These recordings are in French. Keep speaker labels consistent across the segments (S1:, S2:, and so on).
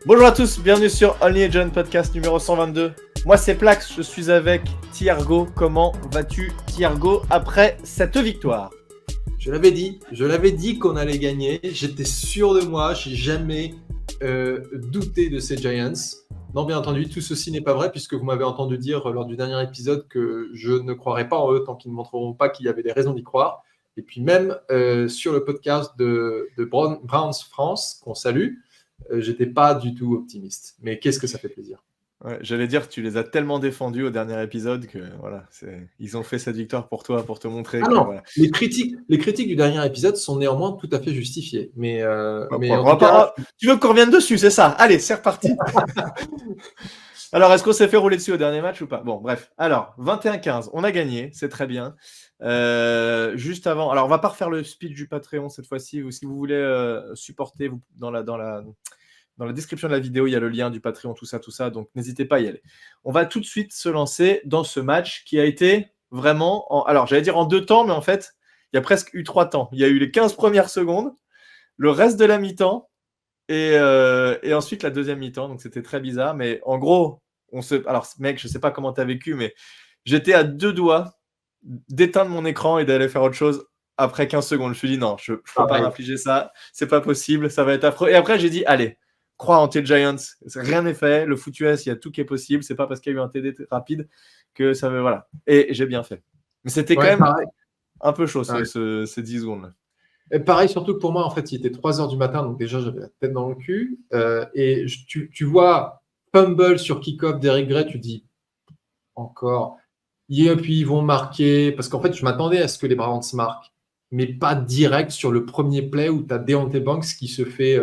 S1: Bonjour à tous, bienvenue sur Only Agent Podcast numéro 122. Moi c'est Plax, je suis avec Thiargo. Comment vas-tu Thiargo après cette victoire?
S2: Je l'avais dit qu'on allait gagner, j'étais sûr de moi, j'ai jamais douté de ces Giants. Non, bien entendu, tout ceci n'est pas vrai puisque vous m'avez entendu dire lors du dernier épisode que je ne croirais pas en eux tant qu'ils ne montreront pas qu'il y avait des raisons d'y croire. Et puis même sur le podcast de Browns France, qu'on salue, j'étais pas du tout optimiste. Mais qu'est-ce que ça fait plaisir.
S1: Ouais, j'allais dire, tu les as tellement défendus au dernier épisode que voilà, ils ont fait cette victoire pour toi, pour te montrer que
S2: non,
S1: voilà.
S2: les critiques du dernier épisode sont néanmoins tout à fait justifiées. Mais en
S1: tout
S2: tout cas,
S1: tu veux qu'on revienne dessus, c'est ça? Allez, c'est reparti. Alors, est-ce qu'on s'est fait rouler dessus au dernier match ou pas? Bon, bref. Alors, 21-15, on a gagné, c'est très bien. Juste avant, alors on va pas refaire le speech du Patreon cette fois-ci, ou si vous voulez supporter dans la description de la vidéo, il y a le lien du Patreon, tout ça, donc n'hésitez pas à y aller. On va tout de suite se lancer dans ce match qui a été vraiment, alors j'allais dire en 2 temps, mais en fait, il y a presque eu 3 temps. Il y a eu les 15 premières secondes, le reste de la mi-temps, et ensuite la deuxième mi-temps, donc c'était très bizarre, mais en gros, alors mec, je sais pas comment tu as vécu, mais j'étais à 2 doigts d'éteindre mon écran et d'aller faire autre chose après 15 secondes. Je me suis dit non, je peux pas m'infliger ça, c'est pas possible, ça va être affreux. Et après, j'ai dit allez, crois en tes Giants, rien n'est fait, le foot US, il y a tout qui est possible, c'est pas parce qu'il y a eu un TD rapide que ça veut, voilà. Et j'ai bien fait. Mais c'était quand même un peu chaud ces 10 secondes.
S2: Et pareil, surtout que pour moi, en fait, il était 3h du matin, donc déjà, j'avais la tête dans le cul. Et tu vois, fumble sur kick-off d'Eric Gray, tu dis encore. Et puis ils vont marquer, parce qu'en fait, je m'attendais à ce que les Browns marquent, mais pas direct sur le premier play où tu as Deontay Banks qui se fait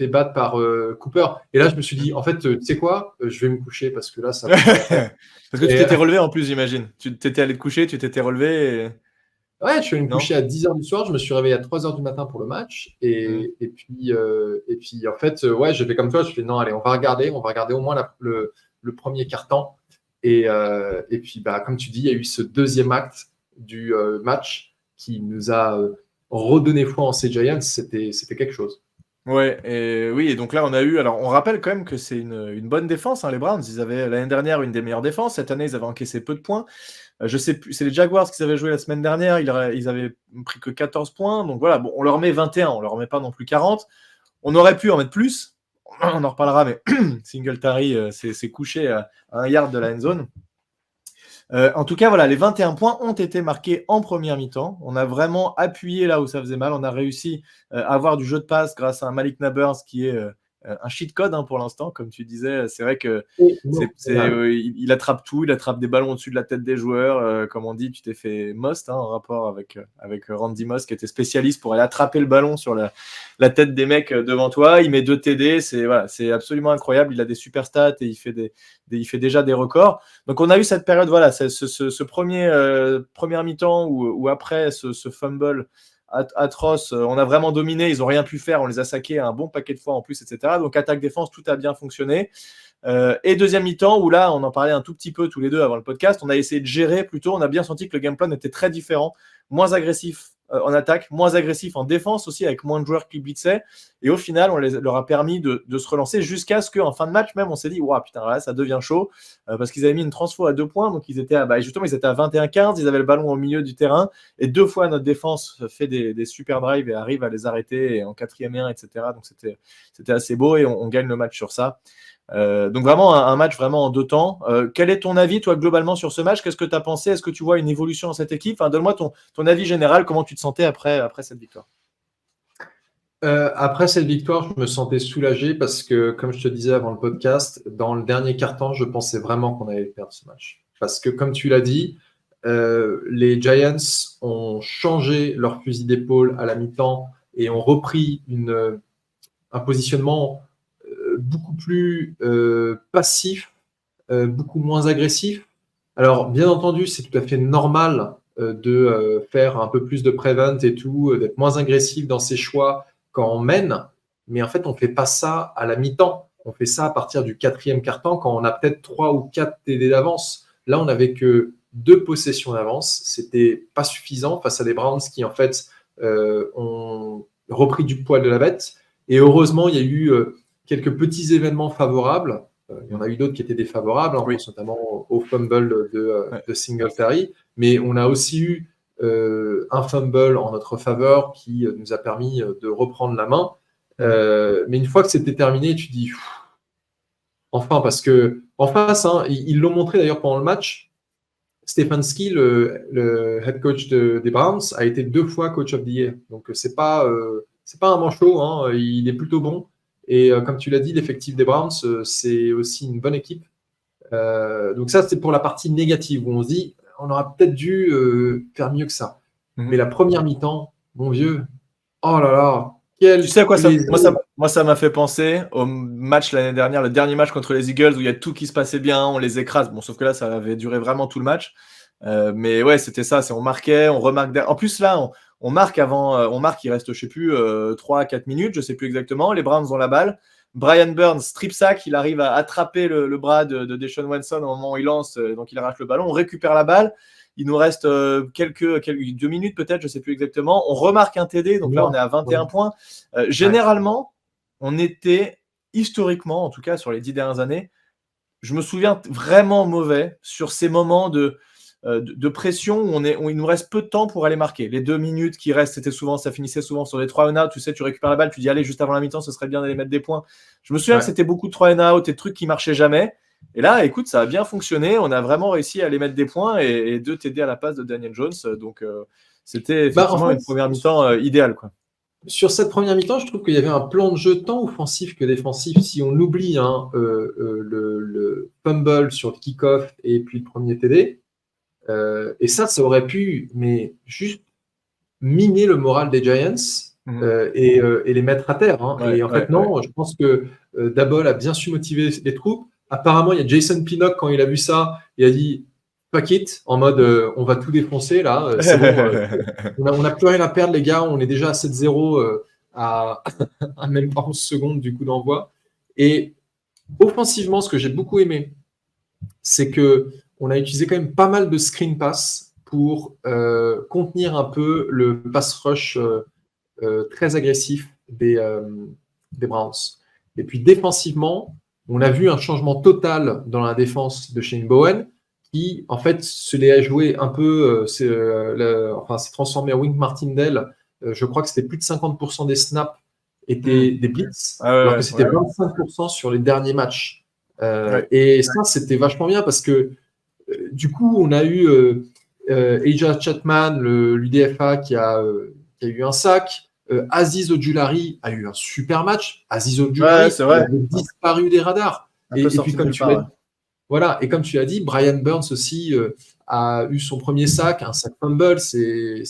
S2: battre par Cooper. Et là, je me suis dit, en fait, tu sais quoi, je vais me coucher parce que là, ça va faire.
S1: Parce que tu t'étais relevé en plus, j'imagine. Tu t'étais allé te coucher, tu t'étais relevé.
S2: Ouais, je suis allé me coucher à 10h du soir, je me suis réveillé à 3h du matin pour le match. Et puis, en fait, ouais, j'ai fait comme toi, je fais non, allez, on va regarder au moins le premier quart-temps. Et puis, comme tu dis, il y a eu ce deuxième acte du match qui nous a redonné foi en ces Giants. C'était quelque chose.
S1: Ouais, et oui, et donc là, on a eu. Alors, on rappelle quand même que c'est une bonne défense, hein, les Browns. Ils avaient l'année dernière une des meilleures défenses. Cette année, ils avaient encaissé peu de points. Je sais plus, c'est les Jaguars qui avaient joué la semaine dernière. Ils avaient pris que 14 points. Donc voilà, bon, on leur met 21, on leur met pas non plus 40. On aurait pu en mettre plus. On en reparlera, mais Singletary s'est couché à 1 yard de la end zone. En tout cas, voilà, les 21 points ont été marqués en première mi-temps. On a vraiment appuyé là où ça faisait mal. On a réussi à avoir du jeu de passe grâce à un Malik Nabers qui est un cheat code pour l'instant, comme tu disais. C'est vrai que il attrape tout, il attrape des ballons au-dessus de la tête des joueurs. Comme on dit, tu t'es fait Most en rapport avec Randy Moss qui était spécialiste pour aller attraper le ballon sur la tête des mecs devant toi. Il met 2 TD, c'est absolument incroyable. Il a des super stats et il fait déjà des records. Donc on a eu cette période, voilà, ce première mi-temps où après ce fumble atroce, on a vraiment dominé, ils n'ont rien pu faire, on les a saqués un bon paquet de fois en plus, etc. Donc attaque-défense, tout a bien fonctionné. Et deuxième mi-temps, où là, on en parlait un tout petit peu tous les deux avant le podcast, on a essayé de gérer plutôt, on a bien senti que le game plan était très différent, moins agressif en attaque, moins agressif en défense aussi, avec moins de joueurs qui blitzaient. Et au final, on leur a permis de se relancer jusqu'à ce qu'en fin de match, même, on s'est dit, waouh, putain, là, ça devient chaud, parce qu'ils avaient mis une transfo à 2 points, donc ils étaient à 21-15, ils avaient le ballon au milieu du terrain, et 2 fois notre défense fait des super drives et arrive à les arrêter et en 4e et 1, etc. Donc c'était assez beau et on gagne le match sur ça. Donc vraiment un match vraiment en 2 temps. Quel est ton avis toi globalement sur ce match? Qu'est-ce que tu as pensé? Est-ce que tu vois une évolution dans cette équipe? Donne-moi ton avis général, comment tu te sentais après cette victoire?
S2: Après cette victoire, je me sentais soulagé parce que, comme je te disais avant le podcast, dans le dernier quart-temps, je pensais vraiment qu'on allait perdre ce match. Parce que, comme tu l'as dit, les Giants ont changé leur fusil d'épaule à la mi-temps et ont repris un positionnement beaucoup plus passif, beaucoup moins agressif. Alors, bien entendu, c'est tout à fait normal de faire un peu plus de prevent et tout, d'être moins agressif dans ses choix quand on mène. Mais en fait, on ne fait pas ça à la mi-temps. On fait ça à partir du 4e quart-temps quand on a peut-être 3 ou 4 TD d'avance. Là, on n'avait que 2 possessions d'avance. C'était pas suffisant face à des Browns qui, en fait, ont repris du poil de la bête. Et heureusement, il y a eu quelques petits événements favorables. Il y en a eu d'autres qui étaient défavorables, on pense notamment au fumble de Singletary, mais on a aussi eu un fumble en notre faveur qui nous a permis de reprendre la main. Mais une fois que c'était terminé, tu dis enfin, parce que en face, ils l'ont montré d'ailleurs pendant le match. Stefanski, le head coach des Browns, a été 2 fois coach of the year. Donc c'est pas un manchot, il est plutôt bon. Et comme tu l'as dit, l'effectif des Browns, c'est aussi une bonne équipe. Donc ça, c'est pour la partie négative où on se dit, on aurait peut-être dû faire mieux que ça. Mais la première mi-temps, mon vieux, oh là là,
S1: tu sais à quoi moi ça m'a fait penser au match l'année dernière, le dernier match contre les Eagles où il y a tout qui se passait bien, on les écrase. Bon, sauf que là, ça avait duré vraiment tout le match. Mais ouais, c'était ça, on marquait, on remarque. En plus, là, on marque avant, il reste, je sais plus, 3-4 minutes, je sais plus exactement. Les Browns ont la balle. Brian Burns, strip sack, il arrive à attraper le bras de Deshaun Watson au moment où il lance, donc il arrache le ballon. On récupère la balle. Il nous reste quelques 2 minutes peut-être, je ne sais plus exactement. On remarque un TD, donc là on est à 21 points. Généralement, on était historiquement, en tout cas sur les 10 dernières années, je me souviens vraiment mauvais sur ces moments de pression où il nous reste peu de temps pour aller marquer. Les 2 minutes qui restent, ça finissait souvent sur les 3 and out. Tu sais, tu récupères la balle, tu dis allez, juste avant la mi-temps, ce serait bien d'aller mettre des points. Je me souviens que c'était beaucoup de 3 and out et de trucs qui marchaient jamais. Et là, écoute, ça a bien fonctionné. On a vraiment réussi à aller mettre des points et 2 TD à la passe de Daniel Jones. Donc, c'était effectivement une première mi-temps idéale, quoi.
S2: Sur cette première mi-temps, je trouve qu'il y avait un plan de jeu tant offensif que défensif. Si on oublie le fumble sur le kick-off et puis le premier TD, et ça aurait pu, mais juste miner le moral des Giants et les mettre à terre. Et en fait, non, je pense que Daboll a bien su motiver les troupes. Apparemment, il y a Jason Pinnock, quand il a vu ça, il a dit fuck it, en mode on va tout défoncer là, c'est bon, on n'a plus rien à perdre les gars, on est déjà à 7-0 à même pas 11 secondes du coup d'envoi. Et offensivement, ce que j'ai beaucoup aimé, c'est qu'on a utilisé quand même pas mal de screen pass pour contenir un peu le pass rush très agressif des Browns. Et puis défensivement, on a vu un changement total dans la défense de Shane Bowen qui, en fait, se l'est joué un peu, s'est transformé en Wink Martindale. Je crois que c'était plus de 50% des snaps étaient des blitz, alors que c'était 25% sur les derniers matchs. Et ça, c'était vachement bien parce que du coup, on a eu Elijah Chatman, l'UDFA, qui a eu un sac. Aziz Ojulari a eu un super match. Aziz Ojulari a disparu des radars. Et puis, comme tu l'as dit, Brian Burns aussi a eu son premier sac, un sac fumble, c'est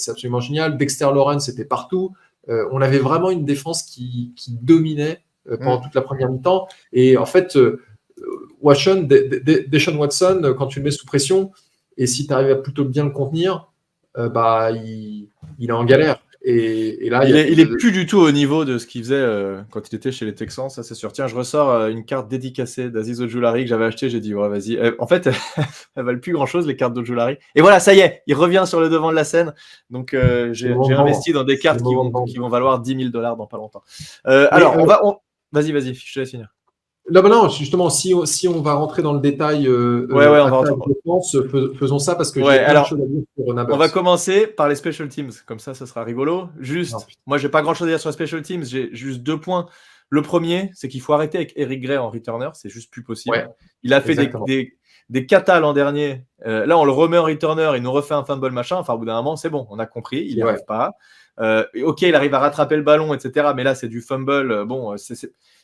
S2: absolument génial. Dexter Lawrence était partout. On avait vraiment une défense qui dominait pendant toute la première mi-temps. Et en fait, Deshaun Watson, quand tu le mets sous pression, et si tu arrives à plutôt bien le contenir, il est en galère. Et là,
S1: il est plus du tout au niveau de ce qu'il faisait quand il était chez les Texans, ça c'est sûr. Tiens, je ressors une carte dédicacée d'Aziz Ojulari que j'avais achetée. J'ai dit, ouais, vas-y. En fait, elles valent plus grand-chose, les cartes d'Ojulari. Et voilà, ça y est, il revient sur le devant de la scène. Donc, j'ai investi dans des cartes qui vont valoir $10 000 dans pas longtemps. Alors, vas-y, je te laisse finir.
S2: Non, justement, si on va rentrer dans le détail, faisons ça parce que j'ai plein de choses à dire sur Nabors.
S1: On va commencer par les special teams, comme ça sera rigolo. Moi, j'ai pas grand chose à dire sur les special teams, j'ai juste 2 points. Le premier, c'est qu'il faut arrêter avec Eric Gray en returner, c'est juste plus possible. Il a fait des catas l'an dernier. Là, on le remet en returner, il nous refait un fumble machin. Enfin, au bout d'un moment, c'est bon, on a compris, il n'y arrive pas. Ok, il arrive à rattraper le ballon, etc. Mais là, c'est du fumble. Bon,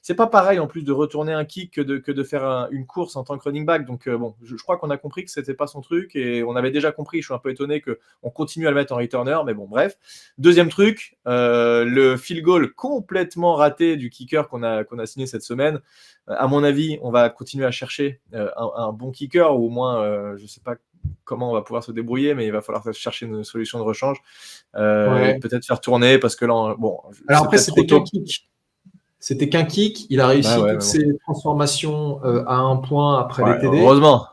S1: c'est pas pareil en plus de retourner un kick que de faire une course en tant que running back. Donc, bon, je crois qu'on a compris que c'était pas son truc et on avait déjà compris. Je suis un peu étonné qu'on continue à le mettre en returner, mais bon, bref. Deuxième truc, le field goal complètement raté du kicker qu'on a signé cette semaine. À mon avis, on va continuer à chercher un bon kicker ou au moins, je sais pas comment on va pouvoir se débrouiller, mais il va falloir chercher une solution de rechange. Peut-être faire tourner parce que là, bon.
S2: Alors après, c'était qu'un kick. C'était qu'un kick. Il a réussi toutes ses transformations à un point après les TD.
S1: Heureusement.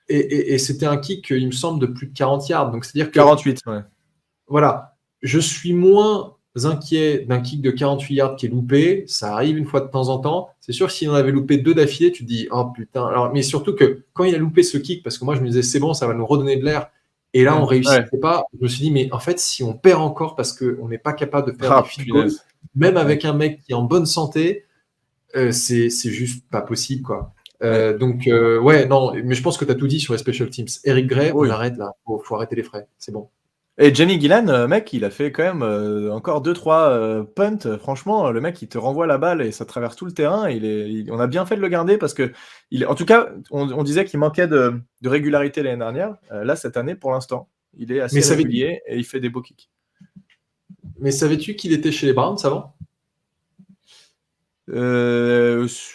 S2: Et c'était un kick, il me semble, de plus de 40 yards. Donc, c'est-à-dire que.
S1: 48, ouais.
S2: Voilà. Je suis moins inquiet d'un kick de 48 yards qui est loupé. Ça arrive une fois de temps en temps. C'est sûr que s'il en avait loupé 2 d'affilée, tu te dis, oh putain. Alors, mais surtout que quand il a loupé ce kick, parce que moi je me disais, c'est bon, ça va nous redonner de l'air. Et là, on réussissait pas. Je me suis dit, mais en fait, si on perd encore parce qu'on n'est pas capable de faire des field goals, même avec un mec qui est en bonne santé, c'est juste pas possible, quoi. Donc, ouais, non, mais je pense que tu as tout dit sur les special teams. Eric Gray, on arrête là. Faut arrêter les frais. C'est bon.
S1: Et Jamie Gillan, mec, il a fait quand même encore 2-3 punts. Franchement, le mec, il te renvoie la balle et ça traverse tout le terrain. On a bien fait de le garder parce que, en tout cas, on disait qu'il manquait de régularité l'année dernière. Là, cette année, pour l'instant, il est assez régulier et il fait des beaux kicks.
S2: Mais savais-tu qu'il était chez les Browns avant ?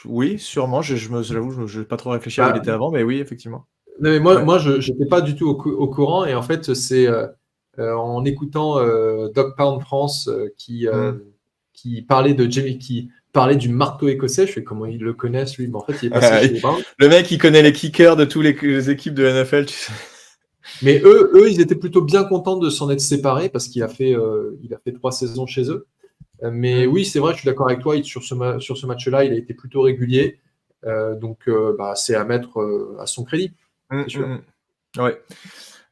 S1: Oui, sûrement. J'avoue, je n'ai pas trop réfléchi à où il était avant, mais oui, effectivement.
S2: Non, mais moi je n'étais pas du tout au courant. Et en fait, c'est en écoutant Dog Pound France qui parlait de Jamie, qui parlait du marteau écossais. Je fais comment ils le connaissent, lui. Mais en fait, il est passé chez les Browns.
S1: Le mec, il connaît les kickers de toutes les équipes de NFL, tu sais.
S2: Mais eux, ils étaient plutôt bien contents de s'en être séparés parce qu'il a fait 3 saisons chez eux. Mais oui, c'est vrai, je suis d'accord avec toi. Sur ce match-là, il a été plutôt régulier. Donc, c'est à mettre à son crédit. C'est sûr.
S1: Ouais.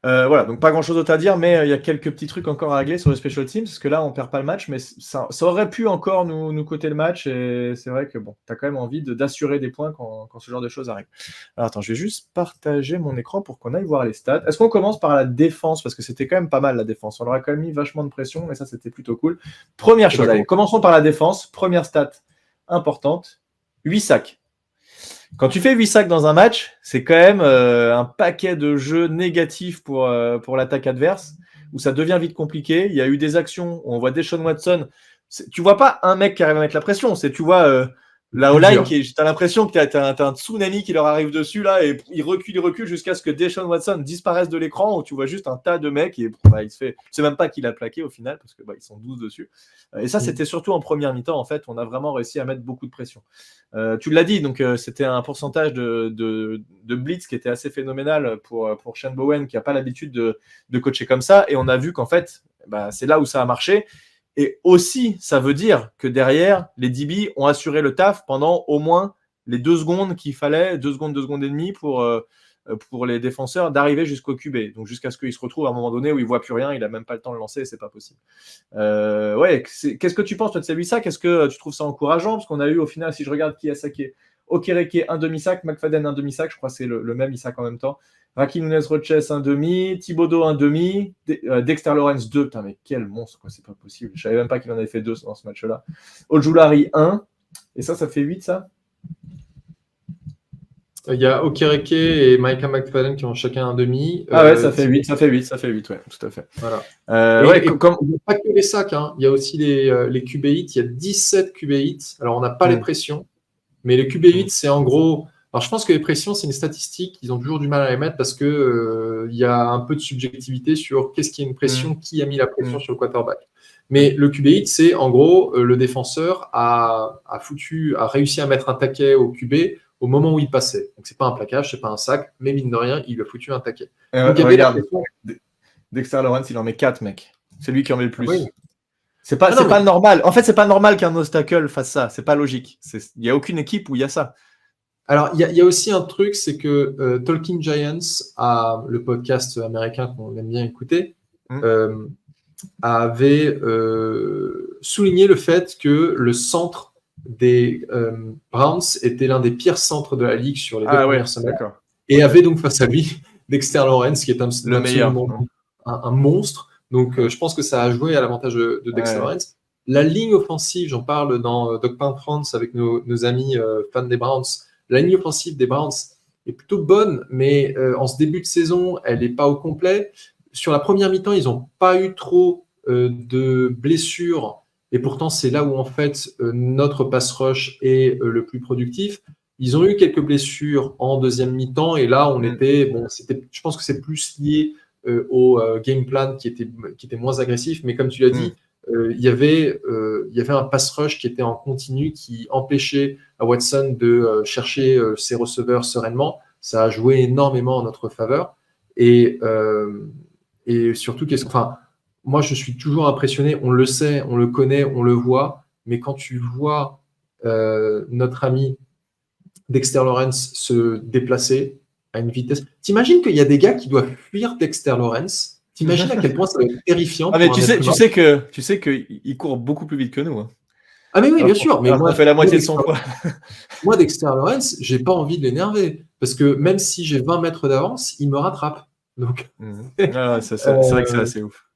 S1: Voilà, donc pas grand-chose d'autre à dire, mais il y a quelques petits trucs encore à régler sur les special teams, parce que là, on perd pas le match, mais ça aurait pu encore nous coûter le match, et c'est vrai que bon, tu as quand même envie d'assurer des points quand ce genre de choses arrive. Alors attends, je vais juste partager mon écran pour qu'on aille voir les stats. Est-ce qu'on commence par la défense, parce que c'était quand même pas mal la défense, on leur a quand même mis vachement de pression, mais ça c'était plutôt cool. Première chose, allez, commençons par la défense, première stat importante, 8 sacs. Quand tu fais 8 sacs dans un match, c'est quand même un paquet de jeux négatifs pour l'attaque adverse, où ça devient vite compliqué. Il y a eu des actions où on voit Deshaun Watson. Tu vois pas un mec qui arrive à mettre la pression, tu vois la O-line, tu as l'impression que tu as un tsunami qui leur arrive dessus, là, et il recule jusqu'à ce que Deshaun Watson disparaisse de l'écran, où tu vois juste un tas de mecs, et il se fait... Je sais même pas qui l'a plaqué au final, parce que ils sont 12 dessus. Et ça, c'était surtout en première mi-temps, en fait, on a vraiment réussi à mettre beaucoup de pression. Tu l'as dit, donc c'était un pourcentage de blitz qui était assez phénoménal pour Shane Bowen, qui n'a pas l'habitude de coacher comme ça, et on a vu qu'en fait, c'est là où ça a marché. Et aussi, ça veut dire que derrière, les DB ont assuré le taf pendant au moins les 2 secondes qu'il fallait, 2 secondes et demie pour les défenseurs d'arriver jusqu'au QB. Donc jusqu'à ce qu'il se retrouve à un moment donné où il ne voit plus rien, il n'a même pas le temps de lancer, c'est pas possible. Qu'est-ce que tu penses toi de ces 8 sacs ? Est-ce que tu trouves ça encourageant ? Parce qu'on a eu au final, si je regarde qui a saqué, Okereke un demi-sac, McFadden un demi-sac, je crois que c'est le même, il sac en même temps. Raki Nunez-Roches un demi, Thibodeau un demi, Dexter Lawrence 2, putain mais quel monstre, quoi, c'est pas possible. Je savais même pas qu'il en avait fait 2 dans ce match-là. Ojulari 1, et ça fait 8 ça ?
S2: Il y a Okereke et Micah McFadden qui ont chacun un demi.
S1: Ça fait 8, ouais, tout à fait.
S2: Voilà. Il n'y a pas que les sacs, hein. Il y a aussi les QB hits, il y a 17 QB hits. Alors on n'a pas les pressions, mais les QB hits, c'est en gros... Alors, je pense que les pressions, c'est une statistique, ils ont toujours du mal à les mettre parce que y a un peu de subjectivité sur qu'est-ce qui est une pression, qui a mis la pression sur le quarterback. Mais le QB hit, c'est en gros, le défenseur a réussi à mettre un taquet au QB au moment où il passait. Donc, c'est pas un plaquage, c'est pas un sac, mais mine de rien, il a foutu un taquet. Donc,
S1: regarde, Dexter Lawrence, il en met 4, mec. C'est lui qui en met le plus. Oui. C'est pas normal. En fait, c'est pas normal qu'un obstacle fasse ça. C'est pas logique. Il n'y a aucune équipe où il y a ça.
S2: Alors, il y a aussi un truc, c'est que Talking Giants, le podcast américain qu'on aime bien écouter, avait souligné le fait que le centre des Browns était l'un des pires centres de la ligue sur les 2 premières semaines. Et avait donc face à lui Dexter Lawrence, qui est un monstre. Donc, je pense que ça a joué à l'avantage de Dexter Lawrence. La ligne offensive, j'en parle dans Dog Pound France avec nos amis fans des Browns. La ligne offensive des Browns est plutôt bonne, mais en ce début de saison, elle n'est pas au complet. Sur la première mi-temps, ils n'ont pas eu trop de blessures, et pourtant, c'est là où en fait notre pass rush est le plus productif. Ils ont eu quelques blessures en deuxième mi-temps, et là, je pense que c'est plus lié au game plan qui était moins agressif, mais comme tu l'as dit, il y avait un pass rush qui était en continu, qui empêchait à Watson de chercher ses receveurs sereinement. Ça a joué énormément en notre faveur. Et surtout, moi, je suis toujours impressionné. On le sait, on le connaît, on le voit. Mais quand tu vois notre ami Dexter Lawrence se déplacer à une vitesse. T'imagines qu'il y a des gars qui doivent fuir Dexter Lawrence. T'imagines à quel point ça va être terrifiant
S1: Ah, mais
S2: pour un être humain.
S1: tu sais qu'il court beaucoup plus vite que nous. Hein.
S2: Ah mais oui, bien sûr. Mais
S1: Alors qu'on fait la moitié de son poids.
S2: Moi, Dexter Lawrence, j'ai pas envie de l'énerver. Parce que même si j'ai 20 mètres d'avance, il me rattrape. Donc,
S1: c'est vrai que c'est assez ouf.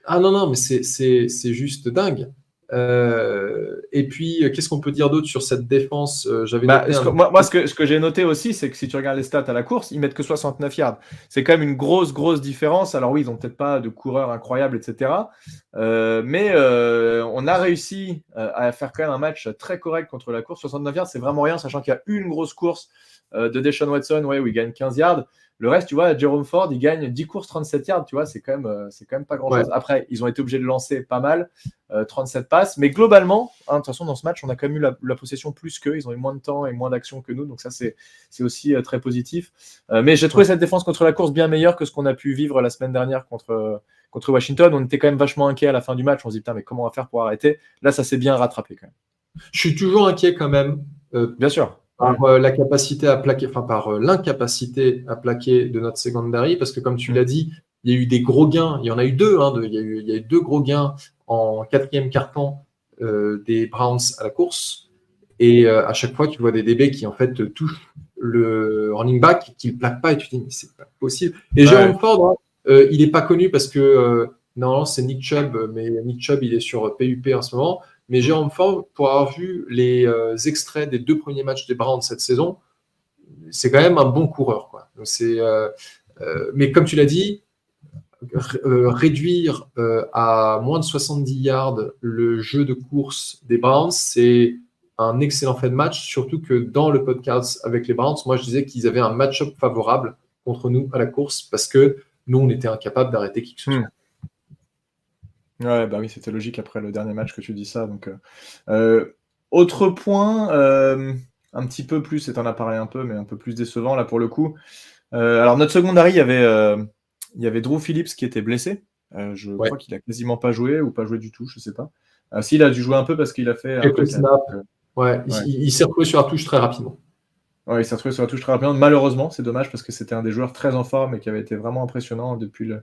S2: ah non, mais c'est juste dingue. Et puis, qu'est-ce qu'on peut dire d'autre sur cette défense? J'avais noté
S1: moi, ce que j'ai noté aussi, c'est que si tu regardes les stats à la course, ils mettent que 69 yards. C'est quand même une grosse différence. Alors oui, ils n'ont peut-être pas de coureurs incroyables, etc. Mais on a réussi à faire quand même un match très correct contre la course. 69 yards, c'est vraiment rien, sachant qu'il y a une grosse course de Deshaun Watson, où il gagne 15 yards. Le reste, tu vois, Jerome Ford, il gagne 10 courses, 37 yards, tu vois, c'est quand même pas grand-chose.
S2: Ouais.
S1: Après, ils ont été obligés de lancer pas mal, 37 passes, mais globalement, de toute façon, dans ce match, on a quand même eu la possession plus qu'eux, ils ont eu moins de temps et moins d'action que nous, donc ça, c'est aussi très positif. Mais j'ai trouvé cette défense contre la course bien meilleure que ce qu'on a pu vivre la semaine dernière contre Washington. On était quand même vachement inquiets à la fin du match, on se dit, putain, mais comment on va faire pour arrêter? Là, ça s'est bien rattrapé quand même.
S2: Je suis toujours inquiet quand même.
S1: Bien sûr.
S2: Par la capacité à plaquer, enfin par l'incapacité à plaquer de notre secondary, parce que comme tu l'as dit, il y a eu des gros gains, il y en a eu deux, il y a eu deux gros gains en quatrième quart-temps des Browns à la course, et à chaque fois tu vois des DB qui en fait touchent le running back, qui ne le plaquent pas, et tu te dis mais c'est pas possible. Et Jérôme Ford, il n'est pas connu parce que normalement c'est Nick Chubb, mais Nick Chubb il est sur PUP en ce moment. Mais Jérôme Ford, pour avoir vu les extraits des 2 premiers matchs des Browns cette saison, c'est quand même un bon coureur, quoi. Donc mais comme tu l'as dit, réduire à moins de 70 yards le jeu de course des Browns, c'est un excellent fait de match, surtout que dans le podcast avec les Browns, moi je disais qu'ils avaient un match-up favorable contre nous à la course parce que nous, on était incapables d'arrêter qui que ce soit.
S1: Ouais, bah oui, c'était logique après le dernier match que tu dis ça. Donc, autre point, un petit peu plus, et t'en as parlé un peu, mais un peu plus décevant là pour le coup. Alors notre secondary, il y avait Drew Phillips qui était blessé. Je crois qu'il a quasiment pas joué ou pas joué du tout, je sais pas. S'il a dû jouer un peu parce qu'il a fait
S2: quelques snaps. Il s'est retrouvé sur la touche très rapidement.
S1: Ouais, il s'est retrouvé sur la touche très rapidement. Malheureusement, c'est dommage parce que c'était un des joueurs très en forme et qui avait été vraiment impressionnant depuis le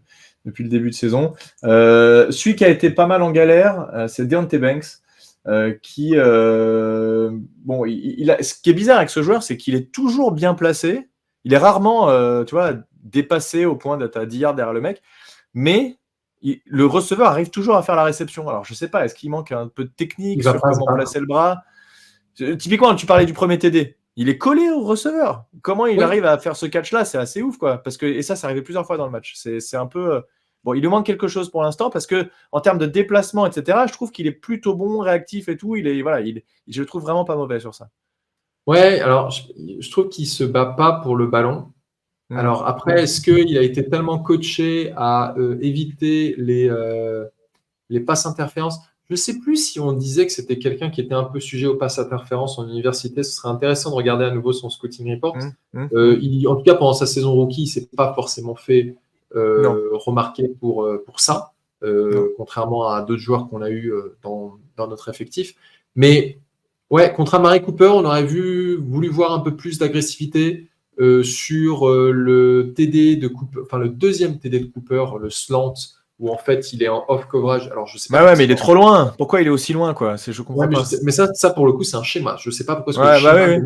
S1: début de saison. Celui qui a été pas mal en galère, c'est Deontay Banks, qui, bon, ce qui est bizarre avec ce joueur, c'est qu'il est toujours bien placé. Il est rarement, tu vois, dépassé au point d'être à 10 yards derrière le mec, mais le receveur arrive toujours à faire la réception. Alors, je sais pas, est-ce qu'il manque un peu de technique sur comment placer le bras? Typiquement, tu parlais du premier TD. Il est collé au receveur. Comment il arrive à faire ce catch-là? C'est assez ouf, quoi. Parce que, et ça arrivait plusieurs fois dans le match. C'est un peu. Bon, il lui manque quelque chose pour l'instant parce que, en termes de déplacement, etc., je trouve qu'il est plutôt bon, réactif et tout. Je le trouve vraiment pas mauvais sur ça.
S2: Ouais, alors je trouve qu'il se bat pas pour le ballon. Alors après, est-ce qu'il a été tellement coaché à éviter les passes interférences? Je ne sais plus si on disait que c'était quelqu'un qui était un peu sujet aux passes interférences en université. Ce serait intéressant de regarder à nouveau son scouting report. En tout cas, pendant sa saison rookie, il ne s'est pas forcément fait remarquer pour ça, contrairement à d'autres joueurs qu'on a eu dans notre effectif. Mais ouais, contre Amari Cooper, on aurait voulu voir un peu plus d'agressivité sur le TD de Cooper, enfin le deuxième TD de Cooper, le slant, où en fait il est en off coverage. Alors je sais pas.
S1: Bah ouais, mais il est trop loin. Pourquoi il est aussi loin, quoi? Je comprends pas.
S2: Mais ça pour le coup c'est un schéma. Je sais pas pourquoi c'est schéma.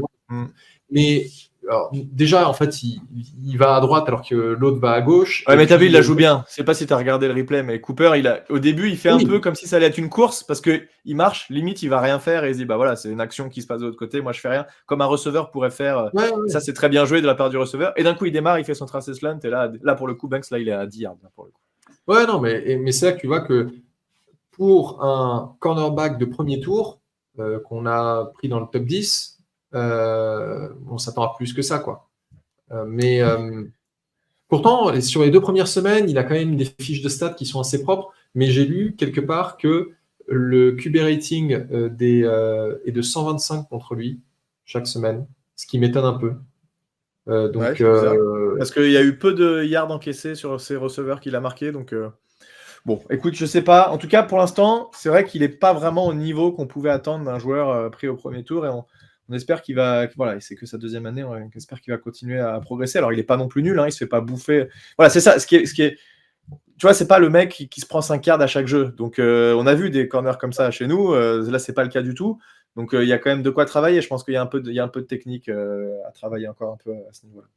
S2: Mais alors, déjà en fait il va à droite alors que l'autre va à gauche.
S1: Ouais, mais t'as vu, il la joue bien. Je sais pas si t'as regardé le replay, mais Cooper, au début, il fait un peu comme si ça allait être une course parce que il marche, limite, il va rien faire et il se dit bah voilà, c'est une action qui se passe de l'autre côté. Moi, je fais rien, comme un receveur pourrait faire. Ça, c'est très bien joué de la part du receveur. Et d'un coup, il démarre, il fait son tracé slant et là pour le coup, Banks, là, il est à 10 yards pour le coup.
S2: Ouais, non, mais c'est là que tu vois que pour un cornerback de premier tour qu'on a pris dans le top 10, on s'attend à plus que ça, quoi. Mais pourtant, sur les 2 premières semaines, il a quand même des fiches de stats qui sont assez propres, mais j'ai lu quelque part que le QB rating est de 125 contre lui chaque semaine, ce qui m'étonne un peu.
S1: Parce qu'il y a eu peu de yards encaissés sur ces receveurs qu'il a marqués, donc Bon, écoute, je sais pas. En tout cas, pour l'instant, c'est vrai qu'il n'est pas vraiment au niveau qu'on pouvait attendre d'un joueur pris au premier tour. Et on espère qu'il va. Voilà, c'est que sa deuxième année. On espère qu'il va continuer à progresser. Alors, il n'est pas non plus nul. Hein, il se fait pas bouffer. Voilà, c'est ça. Ce qui est, tu vois, c'est pas le mec qui se prend 5 yards à chaque jeu. Donc, on a vu des corners comme ça chez nous. Là, c'est pas le cas du tout. Donc, il y a quand même de quoi travailler. Je pense qu'il y a un peu de technique à travailler encore un peu à ce niveau-là.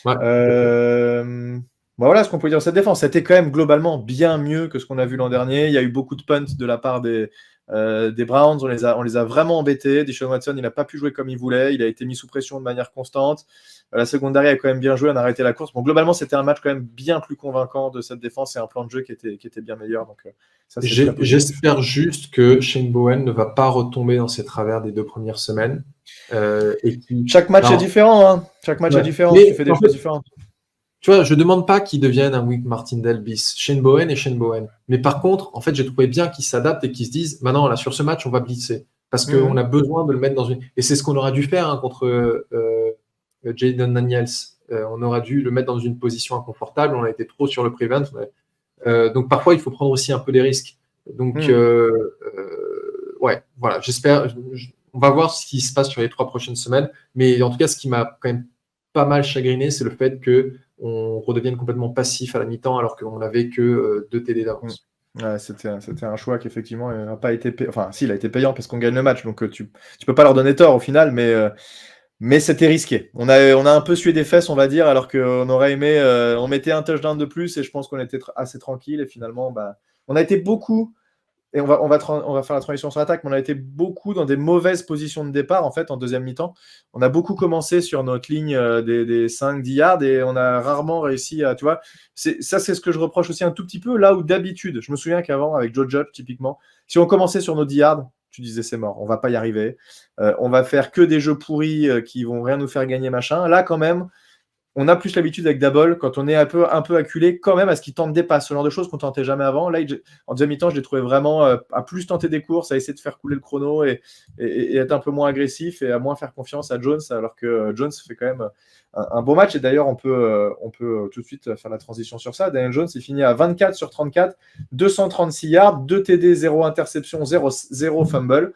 S2: Ouais.
S1: Bon, voilà ce qu'on peut dire de cette défense. C'était quand même globalement bien mieux que ce qu'on a vu l'an dernier. Il y a eu beaucoup de punts de la part des Browns. On les a vraiment embêtés. Deshaun Watson, il n'a pas pu jouer comme il voulait. Il a été mis sous pression de manière constante. La secondary a quand même bien joué. On a arrêté la course. Bon, globalement, c'était un match quand même bien plus convaincant de cette défense et un plan de jeu qui était bien meilleur. Donc, ça,
S2: j'espère juste que Shane Bowen ne va pas retomber dans ses travers des 2 premières semaines.
S1: Chaque match est différent. Hein. Chaque match est différent. Tu fais des choses différentes.
S2: Tu vois, je ne demande pas qu'il devienne un Wink Martindale bis. Shane Bowen et Shane Bowen. Mais par contre, en fait, j'ai trouvé bien qu'ils s'adaptent et qu'ils se disent, maintenant, là, sur ce match, on va blitzer. Parce qu'on a besoin de le mettre dans une... Et c'est ce qu'on aurait dû faire contre Jayden Daniels. On aurait dû le mettre dans une position inconfortable. On a été trop sur le prevent. Donc, parfois, il faut prendre aussi un peu des risques. Donc, ouais, voilà. J'espère... On va voir ce qui se passe sur les 3 prochaines semaines. Mais en tout cas, ce qui m'a quand même pas mal chagriné, c'est le fait qu'on redevienne complètement passif à la mi-temps alors qu'on n'avait que 2 TD d'avance.
S1: Ouais, c'était un choix qui effectivement n'a pas été payant. Enfin, si, il a été payant parce qu'on gagne le match, donc tu peux pas leur donner tort au final, mais c'était risqué. On a un peu sué des fesses, on va dire, alors qu'on aurait aimé, on mettait un touchdown de plus et je pense qu'on était assez tranquille et finalement, on a été beaucoup. Et on va faire la transition sur l'attaque, mais on a été beaucoup dans des mauvaises positions de départ, en fait, en deuxième mi-temps. On a beaucoup commencé sur notre ligne des 5-10 yards et on a rarement réussi à, tu vois, c'est ce que je reproche aussi un tout petit peu, là où d'habitude, je me souviens qu'avant, avec Joe Judge, typiquement, si on commençait sur nos 10 yards, tu disais c'est mort, on va pas y arriver. On va faire que des jeux pourris qui vont rien nous faire gagner, machin. Là, quand même, on a plus l'habitude avec Dabble, quand on est un peu acculé, quand même, à ce qu'il tente des passes, ce genre de choses qu'on tentait jamais avant. Là, en deuxième mi-temps, je l'ai trouvé vraiment à plus tenter des courses, à essayer de faire couler le chrono et être un peu moins agressif et à moins faire confiance à Jones, alors que Jones fait quand même un beau match. Et d'ailleurs, on peut tout de suite faire la transition sur ça. Daniel Jones, il finit à 24 sur 34, 236 yards, 2 TD, 0 interception, 0 fumble.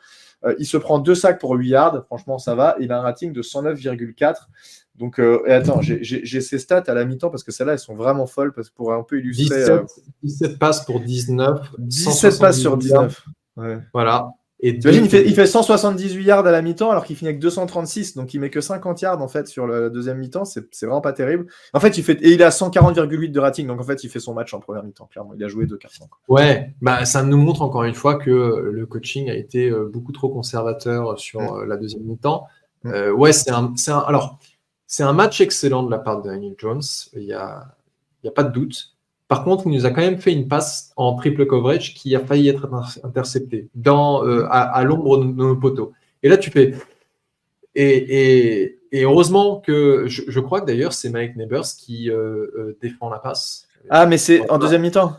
S1: Il se prend 2 sacs pour 8 yards. Franchement, ça va. Il a un rating de 109,4. Donc, et attends, j'ai ces stats à la mi-temps parce que celles-là, elles sont vraiment folles pour un peu illustrer.
S2: 17 passes pour 19.
S1: 17 passes sur 19.
S2: Ouais. Voilà.
S1: Et t'imagines, il fait 178 yards à la mi-temps alors qu'il finit avec 236. Donc, il met que 50 yards en fait sur la deuxième mi-temps. C'est vraiment pas terrible. En fait, il a 140,8 de rating. Donc, en fait, il fait son match en première mi-temps. Clairement, il a joué 2 4 ans.
S2: Ouais, ça nous montre encore une fois que le coaching a été beaucoup trop conservateur sur la deuxième mi-temps. Ouais, alors, c'est un match excellent de la part de Daniel Jones, il n'y a pas de doute. Par contre, il nous a quand même fait une passe en triple coverage qui a failli être interceptée à l'ombre de nos poteaux. Et là, tu fais... Et heureusement que... Je crois que d'ailleurs, c'est Mike Neighbors qui défend la passe.
S1: Ah, mais c'est en deuxième mi-temps?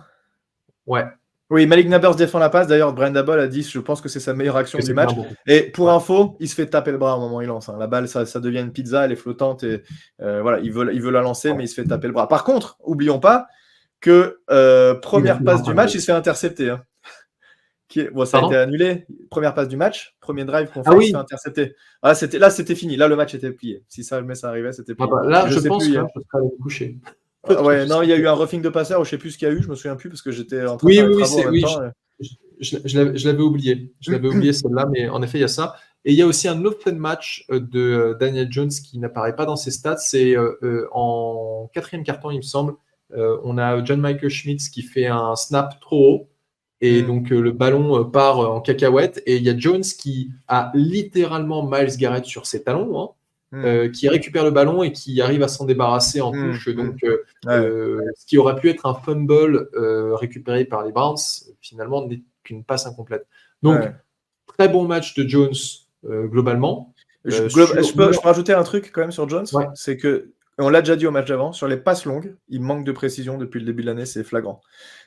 S2: Ouais.
S1: Oui, Malik Neighbors défend la passe. D'ailleurs, Brenda Ball a dit, je pense que c'est sa meilleure action du match. Et pour info, il se fait taper le bras au moment où il lance. La balle, ça devient une pizza, elle est flottante. Et voilà, il veut la lancer, mais il se fait taper le bras. Par contre, oublions pas que première passe du match, il se fait intercepter. Hein. Bon, ça a été annulé. Première passe du match, premier drive qu'on fait, il se fait intercepter. Là, c'était fini. Là, le match était plié. Si ça arrivait, c'était plié.
S2: Là, je pense que je serais allé me coucher.
S1: Ouais, non, il y a eu un roughing de passeur, je sais plus ce qu'il y a eu, je me souviens plus parce que j'étais en train de faire les travaux en même temps.
S2: Je l'avais oublié. Je l'avais oublié celle-là, mais en effet, il y a ça. Et il y a aussi un open match de Daniel Jones qui n'apparaît pas dans ses stats. C'est en 4e quart-temps, il me semble. On a John Michael Schmitz qui fait un snap trop haut. Et donc, le ballon part en cacahuète. Et il y a Jones qui a littéralement Myles Garrett sur ses talons, hein. Qui récupère le ballon et qui arrive à s'en débarrasser en touche. Donc, ce qui aurait pu être un fumble récupéré par les Browns, finalement, n'est qu'une passe incomplète. Donc, très bon match de Jones globalement.
S1: Je peux rajouter un truc quand même sur Jones, c'est que, on l'a déjà dit au match d'avant, sur les passes longues, il manque de précision depuis le début de l'année, c'est flagrant.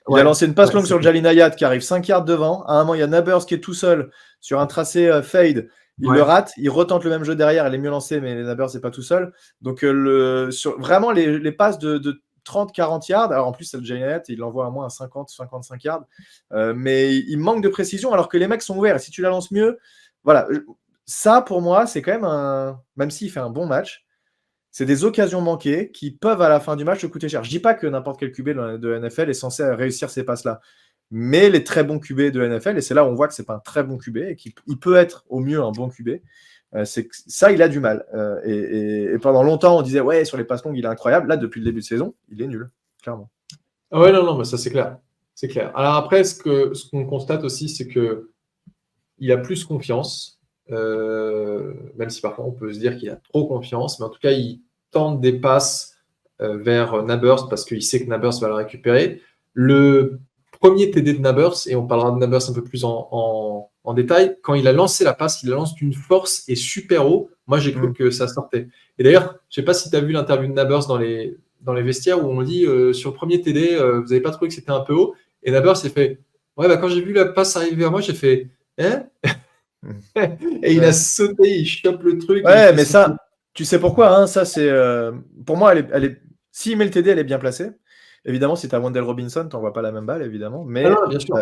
S1: Il a lancé une passe longue sur Jalin Hyatt qui arrive 5 yards devant. À un moment, il y a Nabers qui est tout seul sur un tracé fade. Il le rate, il retente le même jeu derrière, elle est mieux lancée, mais Nabers n'est pas tout seul. Donc, vraiment, les passes de 30-40 yards. Alors en plus, c'est le Giant, il l'envoie à moins à 50-55 yards. Mais il manque de précision alors que les mecs sont ouverts. Et si tu la lances mieux, voilà. Ça, pour moi, c'est quand même même s'il fait un bon match, c'est des occasions manquées qui peuvent à la fin du match te coûter cher. Je dis pas que n'importe quel QB de NFL est censé réussir ces passes-là. Mais les très bons QB de NFL, et c'est là où on voit que c'est pas un très bon QB, et qu'il peut être au mieux un bon QB, ça, il a du mal. Et pendant longtemps, on disait, ouais, sur les passes longues, il est incroyable. Là, depuis le début de saison, il est nul, clairement.
S2: Ah ouais, non, mais ça, c'est clair. C'est clair. Alors après, ce qu'on constate aussi, c'est qu'il a plus confiance, même si parfois on peut se dire qu'il a trop confiance, mais en tout cas, il tente des passes vers Nabers parce qu'il sait que Nabers va la récupérer. Le premier TD de Nabers, et on parlera de Nabers un peu plus en détail, quand il a lancé la passe, il la lance d'une force et super haut. Moi, j'ai cru que ça sortait. Et d'ailleurs, je ne sais pas si tu as vu l'interview de Nabers dans les vestiaires où on dit sur le premier TD, vous n'avez pas trouvé que c'était un peu haut. Et Nabers s'est fait, ouais, bah, quand j'ai vu la passe arriver vers moi, j'ai fait, hein. Et il a sauté, il chope le truc.
S1: Ouais, mais ça, tu sais pourquoi, hein, ça c'est pour moi, s'il met le TD, elle est bien placée. Évidemment, si tu as Wendell Robinson, tu n'envoies pas la même balle, évidemment. Mais
S2: bien sûr.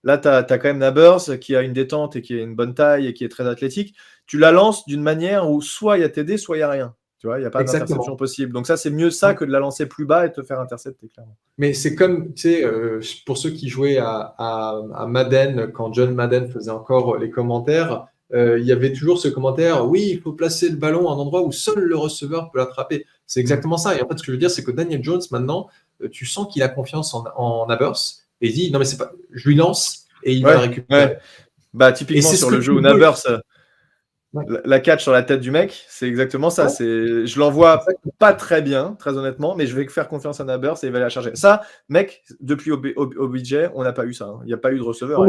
S1: là tu as quand même Nabers qui a une détente et qui a une bonne taille et qui est très athlétique. Tu la lances d'une manière où soit il y a TD, soit il n'y a rien. Tu vois, il n'y a pas d'interception possible. Donc ça, c'est mieux ça que de la lancer plus bas et de te faire intercepter, clairement.
S2: Mais c'est comme, tu sais, pour ceux qui jouaient à Madden, quand John Madden faisait encore les commentaires, il y avait toujours ce commentaire, oui, il faut placer le ballon à un endroit où seul le receveur peut l'attraper. C'est exactement ça. Et en fait, ce que je veux dire, c'est que Daniel Jones, maintenant, tu sens qu'il a confiance en Nabers et il dit, non, mais c'est pas, je lui lance et il va le récupérer.
S1: Ouais. Bah, typiquement sur le jeu où Nabers, la catch sur la tête du mec, c'est exactement ça. Ouais. Je l'envoie pas très bien, très honnêtement, mais je vais faire confiance à Nabers et il va la charger. Ça, mec, depuis OBJ, on n'a pas eu ça. Hein. Il n'y a pas eu de receveur.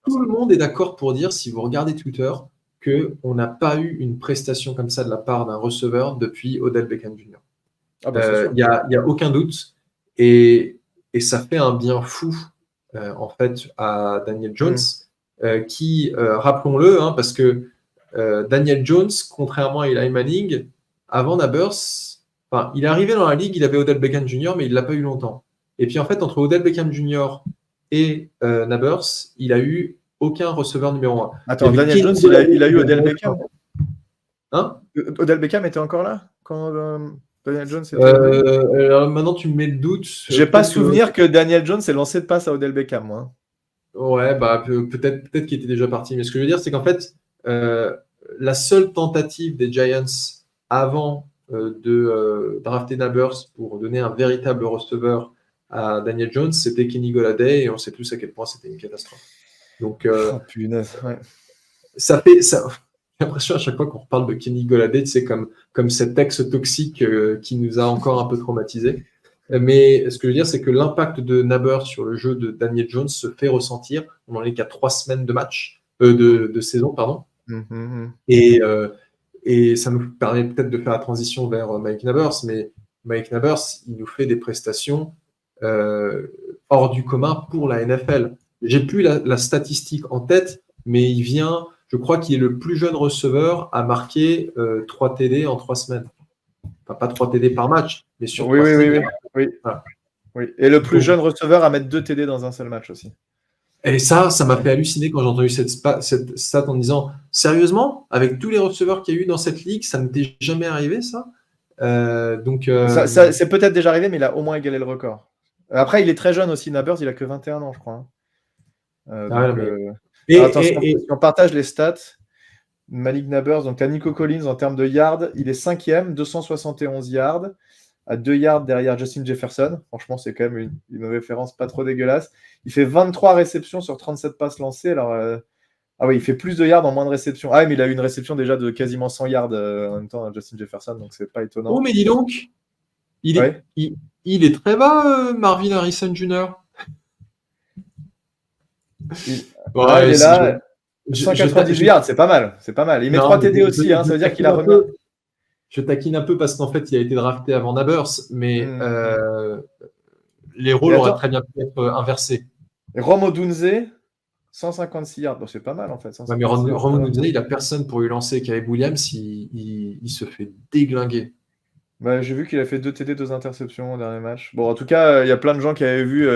S2: Tout le monde est d'accord pour dire, si vous regardez Twitter, qu'on n'a pas eu une prestation comme ça de la part d'un receveur depuis Odell Beckham Jr. Il n'y a aucun doute. Et ça fait un bien fou, en fait, à Daniel Jones, qui, rappelons-le, hein, parce que Daniel Jones, contrairement à Eli Manning, avant Nabers, il est arrivé dans la ligue, il avait Odell Beckham Jr., mais il ne l'a pas eu longtemps. Et puis en fait, entre Odell Beckham Jr. et Nabers, il a eu aucun receveur numéro 1.
S1: Attends, Daniel Jones, il a eu Odell Beckham. Hein? Odell Beckham était encore là quand Daniel Jones était
S2: alors maintenant, tu me mets le doute.
S1: J'ai pas souvenir que Daniel Jones ait lancé de passe à Odell Beckham, moi.
S2: Ouais, bah peut-être qu'il était déjà parti. Mais ce que je veux dire, c'est qu'en fait, la seule tentative des Giants avant de drafter Nabers pour donner un véritable receveur à Daniel Jones, c'était Kenny Golladay, et on sait tous à quel point c'était une catastrophe. Donc,
S1: punaise, ouais.
S2: Ça fait ça. J'ai l'impression à chaque fois qu'on reparle de Kenny Golladay, c'est comme cet ex toxique qui nous a encore un peu traumatisés. Mais ce que je veux dire, c'est que l'impact de Nabers sur le jeu de Daniel Jones se fait ressentir. On en est qu'à 3 semaines de match, de saison, pardon. Et ça nous permet peut-être de faire la transition vers Mike Nabers, mais Mike Nabers, il nous fait des prestations hors du commun pour la NFL. J'ai plus la statistique en tête, mais il vient, je crois qu'il est le plus jeune receveur à marquer 3 TD en 3 semaines. Enfin, pas 3 TD par match, mais sur 3 semaines.
S1: Oui. Et le plus jeune receveur à mettre 2 TD dans un seul match aussi.
S2: Et ça m'a fait halluciner quand j'ai entendu cette stat en disant, sérieusement, avec tous les receveurs qu'il y a eu dans cette ligue, ça n'était jamais arrivé, ça.
S1: Ça c'est peut-être déjà arrivé, mais il a au moins égalé le record. Après, il est très jeune aussi, Nabers, il a que 21 ans, je crois. Si on partage les stats, Malik Nabers, donc tu as Nico Collins en termes de yards, il est 5e, 271 yards, à 2 yards derrière Justin Jefferson. Franchement, c'est quand même une référence pas trop dégueulasse. Il fait 23 réceptions sur 37 passes lancées. Alors, il fait plus de yards en moins de réceptions. Ah, mais il a eu une réception déjà de quasiment 100 yards en même temps à Justin Jefferson, donc c'est pas étonnant.
S2: Oh, mais dis donc, il est très bas, Marvin Harrison Jr.
S1: Il est là. 198 yards, c'est pas mal. C'est pas mal. Il met 3 TD aussi, ça veut dire qu'il a remis.
S2: Je taquine un peu parce qu'en fait, il a été drafté avant Nabers, mais les rôles auraient très bien pu être inversés.
S1: Et Rome Odunze, 156 yards. Bon, c'est pas mal en fait.
S2: Ouais, mais Rome Odunze, il n'a personne pour lui lancer. Caleb Williams, il se fait déglinguer.
S1: Bah, j'ai vu qu'il a fait 2 TD, 2 interceptions au dernier match. Bon, en tout cas, il y a plein de gens qui avaient vu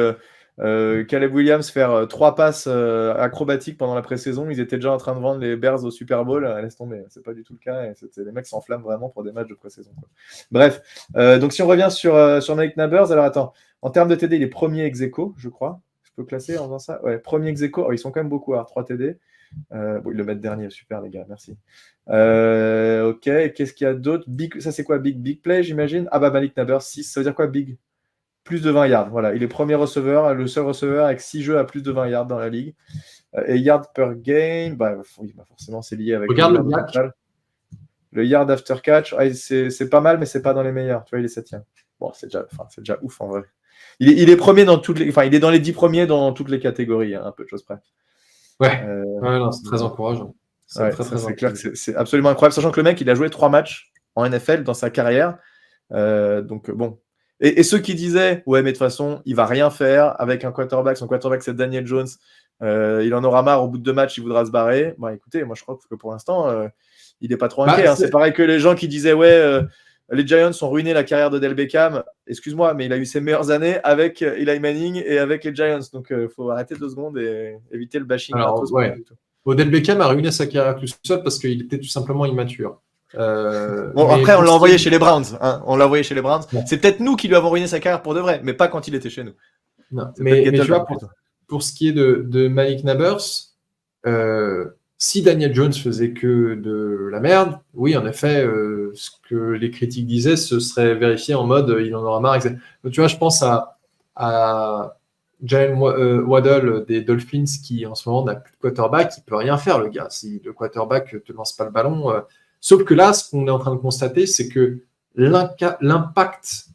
S1: Caleb Williams faire 3 passes acrobatiques pendant la pré-saison. Ils étaient déjà en train de vendre les Bears au Super Bowl. Laisse tomber, c'est pas du tout le cas. Et les mecs s'enflamment vraiment pour des matchs de pré-saison, quoi. Bref, donc si on revient sur Malik Nabers, alors attends, en termes de TD, il est premier ex aequo, je crois. Je peux classer en faisant ça? Ouais, premier ex aequo. Oh, ils sont quand même beaucoup à 3 TD. Bon, ils le mettent dernier, super les gars, merci. Ok, qu'est-ce qu'il y a d'autre? Ça c'est quoi? Big play, j'imagine? Ah bah Malik Nabers, 6, ça veut dire quoi big? Plus de 20 yards, voilà. Il est premier receveur, le seul receveur avec 6 jeux à plus de 20 yards dans la ligue. Et yards per game, bah, oui, bah forcément c'est lié avec
S2: Regarde le
S1: yard total. Le yard after catch, c'est pas mal, mais c'est pas dans les meilleurs. Tu vois, il est 7e. Bon, c'est déjà ouf en vrai. Il est premier dans toutes les, enfin, il est dans les 10 premiers dans toutes les catégories, hein, un peu de choses près.
S2: Ouais, non, c'est très encourageant.
S1: C'est clair que c'est absolument incroyable, sachant que le mec, il a joué 3 matchs en NFL dans sa carrière. Donc bon. Et ceux qui disaient, ouais, mais de toute façon, il va rien faire avec un quarterback. Son quarterback, c'est Daniel Jones. Il en aura marre au bout de 2 matchs, il voudra se barrer. Bah écoutez, moi je crois que pour l'instant, il n'est pas trop inquiet. Hein. C'est pareil que les gens qui disaient, ouais, les Giants ont ruiné la carrière de Del Beckham. Excuse-moi, mais il a eu ses meilleures années avec Eli Manning et avec les Giants. Donc il faut arrêter 2 secondes et éviter le bashing.
S2: Alors, ouais. Odell Beckham a ruiné sa carrière tout seul parce qu'il était tout simplement immature.
S1: Bon, après, on l'a envoyé chez les Browns. Hein. On l'a envoyé chez les Browns. Ouais. C'est peut-être nous qui lui avons ruiné sa carrière pour de vrai, mais pas quand il était chez nous.
S2: Non, mais tu vois, pour ce qui est de Malik Nabers, si Daniel Jones faisait que de la merde, oui, en effet, ce que les critiques disaient, ce serait vérifié en mode il en aura marre. Donc, tu vois, je pense à Jalen Waddle des Dolphins qui, en ce moment, n'a plus de quarterback. Il ne peut rien faire, le gars. Si le quarterback ne te lance pas le ballon... Sauf que là, ce qu'on est en train de constater, c'est que l'impact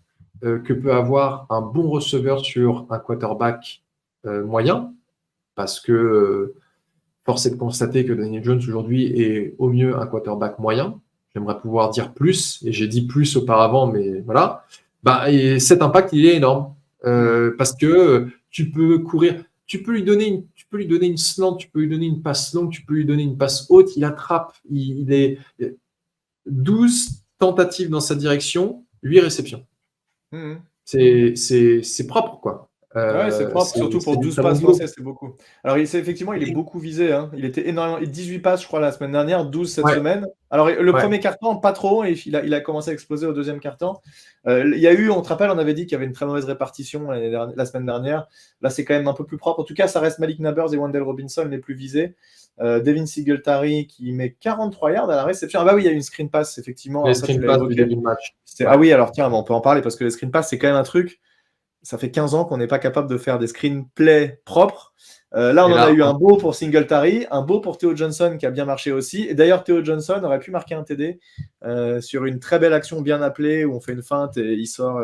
S2: que peut avoir un bon receveur sur un quarterback moyen, parce que force est de constater que Daniel Jones aujourd'hui est au mieux un quarterback moyen. J'aimerais pouvoir dire plus, et j'ai dit plus auparavant, mais voilà. Bah, et cet impact, il est énorme. Parce que tu peux courir, tu peux lui donner une slant, tu peux lui donner une passe longue, tu peux lui donner une passe haute, il attrape, il est 12 tentatives dans sa direction, 8 réceptions. C'est propre, quoi.
S1: Ouais, c'est propre, surtout pour 12 passes lancées, c'est beaucoup. Alors, effectivement, il est beaucoup visé. Hein. Il était énormément. 18 passes, je crois, la semaine dernière, 12 cette semaine. Alors, le premier quart-temps, pas trop, et il a commencé à exploser au deuxième quart-temps. Il y a eu, on te rappelle, on avait dit qu'il y avait une très mauvaise répartition la semaine dernière. Là, c'est quand même un peu plus propre. En tout cas, ça reste Malik Nabers et Wan'Dale Robinson les plus visés. Devin Singletary qui met 43 yards à la réception. Ah bah oui, il y a eu une screen pass, effectivement.
S2: Les screen pass du début de match.
S1: Ah oui, alors tiens, on peut en parler parce que les screen pass, c'est quand même un truc. Ça fait 15 ans qu'on n'est pas capable de faire des screenplays propres. Là, on en a eu un beau pour Singletary, un beau pour Theo Johnson qui a bien marché aussi. Et d'ailleurs, Theo Johnson aurait pu marquer un TD sur une très belle action bien appelée où on fait une feinte et il sort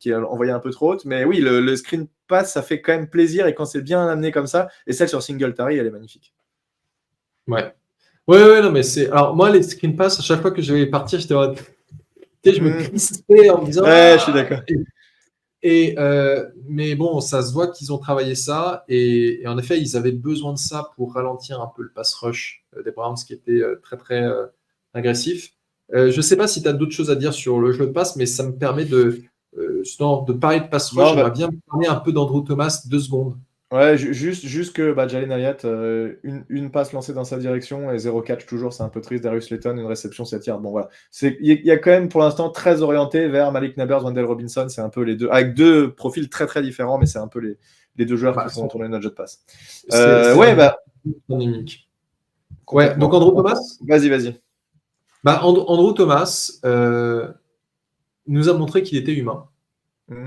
S1: qui est envoyé un peu trop haute. Mais oui, le screen pass, ça fait quand même plaisir et quand c'est bien amené comme ça. Et celle sur Singletary, elle est magnifique.
S2: Ouais, non, mais c'est. Alors, moi, les screen pass, à chaque fois que je vais partir, je me crispais en me disant.
S1: Ouais, je suis d'accord.
S2: Mais bon, ça se voit qu'ils ont travaillé ça et en effet, ils avaient besoin de ça pour ralentir un peu le pass rush des Browns qui était très, très agressif. Je ne sais pas si tu as d'autres choses à dire sur le jeu de passe, mais ça me permet de parler de pass rush. J'aimerais bien parler un peu d'Andrew Thomas 2 secondes.
S1: Ouais, juste que Jalen Hyatt, une passe lancée dans sa direction et 0 catch toujours, c'est un peu triste. Darius Slayton, une réception 7 yards. Bon, voilà. Il y a quand même pour l'instant très orienté vers Malik Nabers, Wan'Dale Robinson. C'est un peu les deux, avec 2 profils très très différents, mais c'est un peu les 2 joueurs qui font tourner notre jeu de passe.
S2: Dynamique. Ouais, donc Andrew Thomas.
S1: Vas-y.
S2: Andrew Thomas nous a montré qu'il était humain.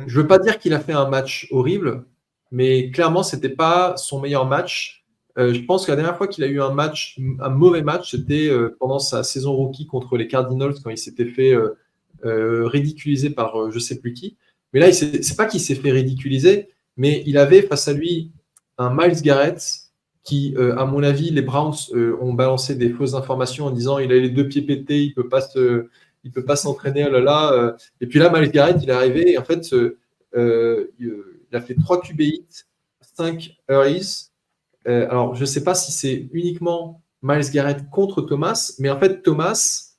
S2: Je veux pas dire qu'il a fait un match horrible, mais clairement, c'était pas son meilleur match. Je pense que la dernière fois qu'il a eu un mauvais match, c'était pendant sa saison rookie contre les Cardinals, quand il s'était fait ridiculiser par je sais plus qui. Mais là, c'est pas qu'il s'est fait ridiculiser, mais il avait face à lui un Myles Garrett qui, à mon avis, les Browns ont balancé des fausses informations en disant il a les 2 pieds pétés, il peut pas s'entraîner, oh là là. Et puis là, Myles Garrett, il est arrivé et en fait, il a fait 3 QB hits, 5 hurries. Alors, je ne sais pas si c'est uniquement Myles Garrett contre Thomas, mais en fait, Thomas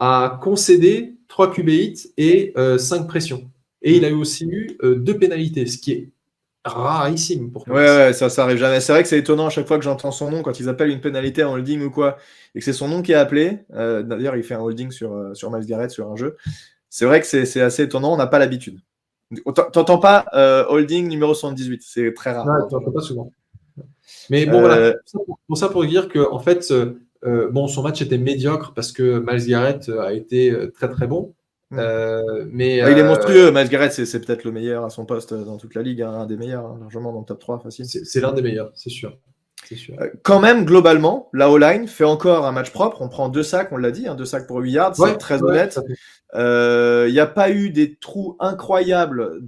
S2: a concédé 3 QB hits et 5 pressions. Et il a aussi eu 2 pénalités, ce qui est rarissime pour Thomas.
S1: Ouais, ça arrive jamais. C'est vrai que c'est étonnant à chaque fois que j'entends son nom quand ils appellent une pénalité en holding ou quoi, et que c'est son nom qui est appelé. D'ailleurs, il fait un holding sur Myles Garrett sur un jeu. C'est vrai que c'est assez étonnant, on n'a pas l'habitude. T'entends pas holding numéro 78, c'est très rare.
S2: Ouais, tu n'entends pas souvent. Mais bon, voilà. Pour dire que, en fait, son match était médiocre parce que Myles Garrett a été très très bon. Mais,
S1: il est monstrueux, Myles Garrett, c'est peut-être le meilleur à son poste dans toute la ligue, un des meilleurs, largement dans le top 3, facile.
S2: C'est l'un des meilleurs, c'est sûr.
S1: Quand même, globalement, la O-line fait encore un match propre. On prend 2 sacs, on l'a dit, 2 sacs pour 8 yards, c'est très honnête. Il n'y a pas eu des trous incroyables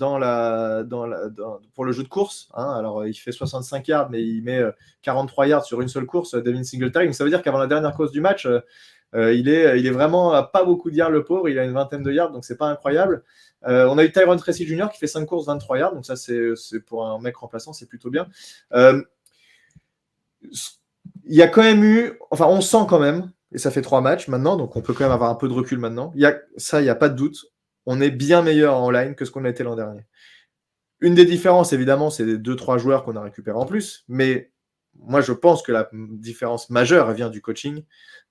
S1: pour le jeu de course. Alors, il fait 65 yards, mais il met 43 yards sur une seule course, Devin Singletary. Donc, ça veut dire qu'avant la dernière course du match, il est vraiment à pas beaucoup de yards, le pauvre. Il a une vingtaine de yards, donc c'est pas incroyable. On a eu Tyron Tracy Jr. qui fait 5 courses, 23 yards. Donc ça, c'est pour un mec remplaçant, c'est plutôt bien. Il y a quand même eu, on sent quand même, et ça fait 3 matchs maintenant, donc on peut quand même avoir un peu de recul maintenant. Il n'y a pas de doute. On est bien meilleur en line que ce qu'on a été l'an dernier. Une des différences, évidemment, c'est les 2-3 joueurs qu'on a récupérés en plus, mais moi, je pense que la différence majeure vient du coaching.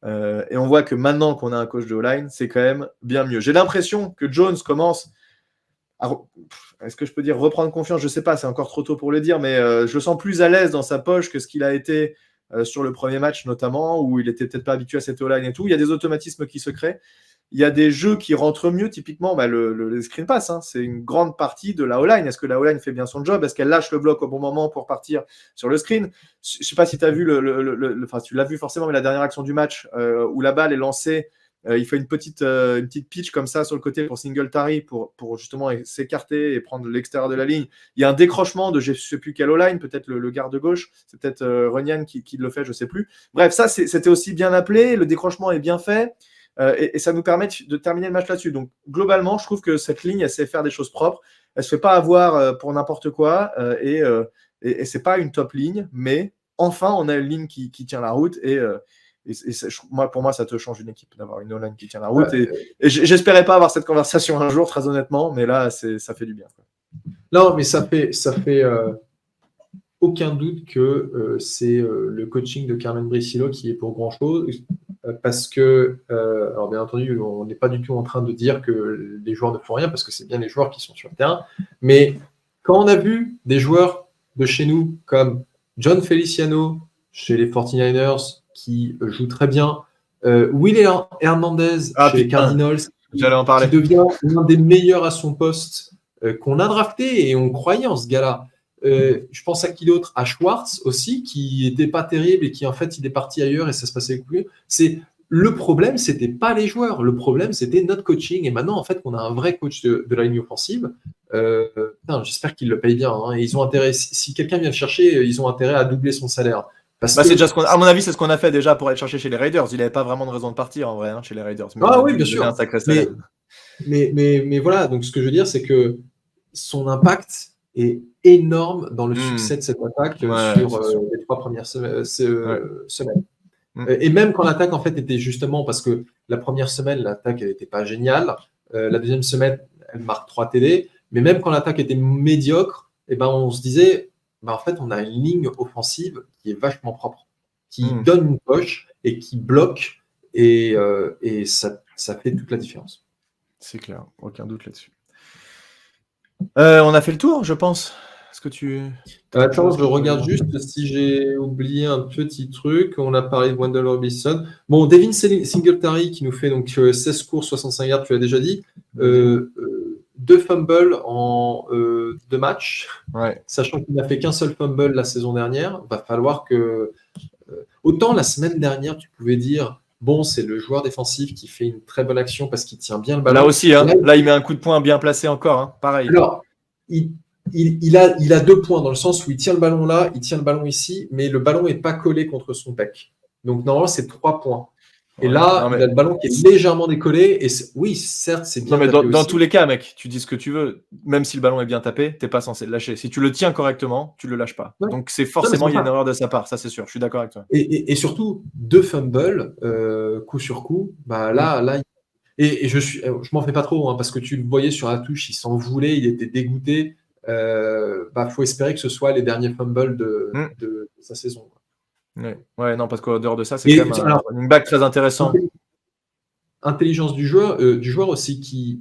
S1: Et on voit que maintenant qu'on a un coach de O-line, c'est quand même bien mieux. J'ai l'impression que Jones commence à, est-ce que je peux dire reprendre confiance? Je ne sais pas, c'est encore trop tôt pour le dire, mais je le sens plus à l'aise dans sa poche que ce qu'il a été sur le premier match notamment, où il était peut-être pas habitué à cette O-line et tout. Il y a des automatismes qui se créent. Il y a des jeux qui rentrent mieux, typiquement le screen pass. C'est une grande partie de la O-line. Est-ce que la O-line fait bien son job? Est-ce qu'elle lâche le bloc au bon moment pour partir sur le screen? Je ne sais pas si tu as vu tu l'as vu forcément, mais la dernière action du match où la balle est lancée, il fait une petite pitch comme ça sur le côté pour Singletary pour justement s'écarter et prendre l'extérieur de la ligne. Il y a un décrochement de je ne sais plus quel O-line, peut-être le garde gauche, c'est peut-être Runyan qui le fait, je ne sais plus. Bref, ça c'était aussi bien appelé, le décrochement est bien fait. Et ça nous permet de terminer le match là-dessus. Donc, globalement, je trouve que cette ligne, elle sait faire des choses propres. Elle ne se fait pas avoir pour n'importe quoi. Et ce n'est pas une top ligne, mais enfin, on a une ligne qui tient la route. Et pour moi, ça te change une équipe d'avoir une O-line qui tient la route. Et j'espérais pas avoir cette conversation un jour, très honnêtement, mais là, ça fait du bien.
S2: Non, mais ça fait aucun doute que c'est le coaching de Carmen Bricillo qui est pour grand-chose. Parce que, alors bien entendu, on n'est pas du tout en train de dire que les joueurs ne font rien, parce que c'est bien les joueurs qui sont sur le terrain. Mais quand on a vu des joueurs de chez nous, comme John Feliciano, chez les 49ers, qui joue très bien, Will Hernandez, chez les Cardinals, qui devient l'un des meilleurs à son poste, qu'on a drafté, et on croyait en ce gars-là. Je pense à qui d'autre? À Schwartz aussi, qui n'était pas terrible et qui en fait il est parti ailleurs et ça se passait beaucoup mieux. Le problème, c'était pas les joueurs, le problème c'était notre coaching. Et maintenant en fait qu'on a un vrai coach de la ligne offensive, j'espère qu'il le paye bien. Ils ont intérêt, si quelqu'un vient le chercher, ils ont intérêt à doubler son salaire.
S1: C'est déjà à mon avis, c'est ce qu'on a fait déjà pour aller chercher chez les Raiders. Il n'avait pas vraiment de raison de partir en vrai chez les Raiders.
S2: Oui, bien sûr. Mais voilà, donc ce que je veux dire, c'est que son impact est énorme dans le succès de cette attaque sur les 3 premières semaines. Et même quand l'attaque en fait était justement, parce que la première semaine, l'attaque n'était pas géniale, la deuxième semaine, elle marque 3 TD, mais même quand l'attaque était médiocre, on se disait, en fait, on a une ligne offensive qui est vachement propre, qui donne une poche et qui bloque, et ça fait toute la différence.
S1: C'est clair, aucun doute là-dessus. On a fait le tour, je pense. Est-ce que tu...
S2: Attends, je regarde juste si j'ai oublié un petit truc. On a parlé de Wendell Robinson. Bon, Devin Singletary qui nous fait donc 16 courses, 65 yards, tu l'as déjà dit. 2 fumbles en 2 matchs.
S1: Ouais.
S2: Sachant qu'il n'a fait qu'un seul fumble la saison dernière. Va falloir que... autant la semaine dernière, tu pouvais dire... Bon, c'est le joueur défensif qui fait une très bonne action parce qu'il tient bien le ballon.
S1: Là aussi, là, il met un coup de poing bien placé encore, pareil.
S2: Alors, il a 2 points dans le sens où il tient le ballon là, il tient le ballon ici, mais le ballon n'est pas collé contre son pec. Donc, normalement, c'est 3 points. Et là, il a le ballon qui est légèrement décollé. Et oui, certes, c'est bien.
S1: Non, mais dans tous les cas, mec, tu dis ce que tu veux. Même si le ballon est bien tapé, tu n'es pas censé le lâcher. Si tu le tiens correctement, tu ne le lâches pas. Ouais. Donc, c'est forcément, il y a une erreur de sa part. Ça, c'est sûr. Je suis d'accord avec toi.
S2: Et surtout, 2 fumbles, coup sur coup. Là, Et je m'en fais pas trop, hein, parce que tu le voyais sur la touche, il s'en voulait, il était dégoûté. Faut espérer que ce soit les derniers fumbles de sa saison.
S1: Ouais, non, parce qu'en dehors de ça, c'est
S2: Et
S1: quand même un running back très intéressant.
S2: Intelligence du joueur aussi qui,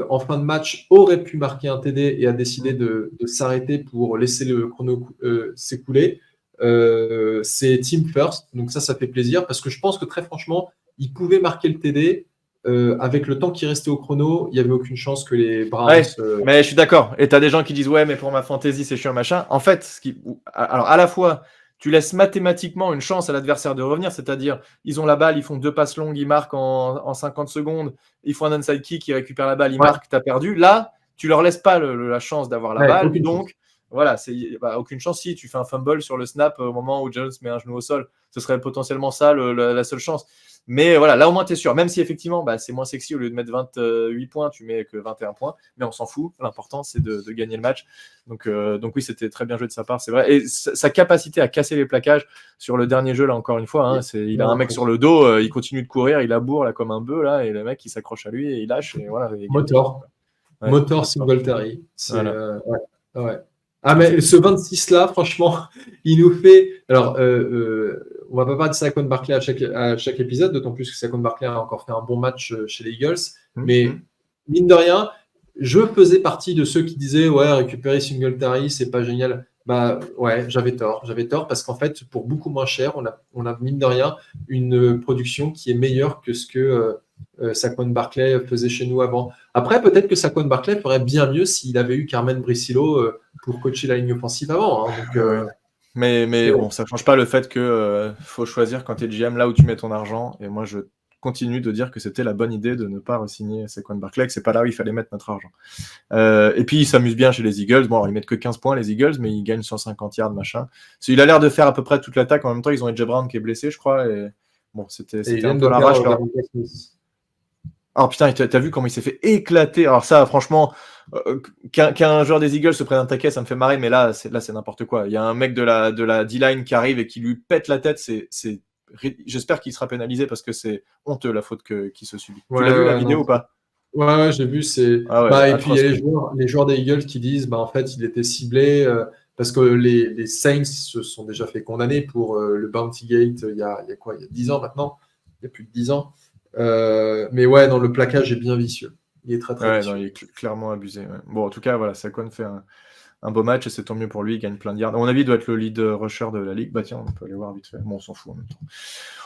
S2: en fin de match, aurait pu marquer un TD et a décidé de s'arrêter pour laisser le chrono s'écouler. C'est Team First, donc ça fait plaisir parce que je pense que très franchement, il pouvait marquer le TD. Avec le temps qui restait au chrono, il n'y avait aucune chance que les Browns.
S1: Ouais, mais je suis d'accord. Et tu as des gens qui disent ouais, mais pour ma fantasy, c'est chiant, machin. En fait, alors à la fois, tu laisses mathématiquement une chance à l'adversaire de revenir, c'est-à-dire ils ont la balle, ils font 2 passes longues, ils marquent en 50 secondes, ils font un onside kick, ils récupèrent la balle, ils marquent, tu as perdu. Là, tu leur laisses pas la chance d'avoir la balle. Donc, voilà, aucune chance. Si tu fais un fumble sur le snap au moment où Jones met un genou au sol, ce serait potentiellement ça la seule chance. Mais voilà, là au moins tu es sûr, même si effectivement c'est moins sexy, au lieu de mettre 28 points, tu mets que 21 points, mais on s'en fout, l'important c'est de gagner le match. Donc oui, c'était très bien joué de sa part, c'est vrai. Et sa capacité à casser les plaquages sur le dernier jeu, là encore une fois, il a un mec sur le dos, il continue de courir, il aboure là, comme un bœuf, là, et le mec il s'accroche à lui et il lâche. Et voilà,
S2: Motor Singletary. Voilà. Ouais. Ah, mais ce 26-là, franchement, il nous fait. Alors, on va pas parler de Saquon Barkley à chaque épisode, d'autant plus que Saquon Barkley a encore fait un bon match chez les Eagles. Mais mine de rien, je faisais partie de ceux qui disaient ouais, récupérer Singletary, c'est pas génial. Bah ouais, j'avais tort parce qu'en fait, pour beaucoup moins cher, on a mine de rien une production qui est meilleure que ce que Saquon Barkley faisait chez nous avant. Après, peut-être que Saquon Barkley ferait bien mieux s'il avait eu Carmen Bricillo pour coacher la ligne offensive avant. Hein. Donc,
S1: mais bon, ça change pas le fait que faut choisir quand tu es GM là où tu mets ton argent. Et moi, je continue de dire que c'était la bonne idée de ne pas re-signer Saquon Barkley, que c'est pas là où il fallait mettre notre argent. Et puis, il s'amuse bien chez les Eagles. Bon, alors, ils mettent que 15 points, les Eagles, mais ils gagnent 150 yards, machin. Il a l'air de faire à peu près toute l'attaque. En même temps, ils ont AJ Brown qui est blessé, je crois. Et bon, c'était un peu l'arrache. Alors putain, t'as vu comment il s'est fait éclater. Alors ça, franchement, qu'un joueur des Eagles se prenne un taquet, ça me fait marrer, mais là, c'est n'importe quoi. Il y a un mec de la D-line qui arrive et qui lui pète la tête. J'espère qu'il sera pénalisé parce que c'est honteux la faute qu'il se subit. Tu l'as vu la vidéo ou pas?
S2: Ouais, j'ai vu. Et puis il y a les joueurs des Eagles qui disent en fait, il était ciblé parce que les Saints se sont déjà fait condamner pour le Bounty Gate il y a 10 ans maintenant. Il y a plus de 10 ans. Mais ouais, dans le plaquage est bien vicieux. Il est très vicieux.
S1: Non, il est clairement abusé. Ouais. Bon, en tout cas, voilà, Saquon fait un beau match et c'est tant mieux pour lui. Il gagne plein de yards. À mon avis, il doit être le lead rusher de la ligue. Bah tiens, on peut aller voir vite fait. Bon, on s'en fout en même temps.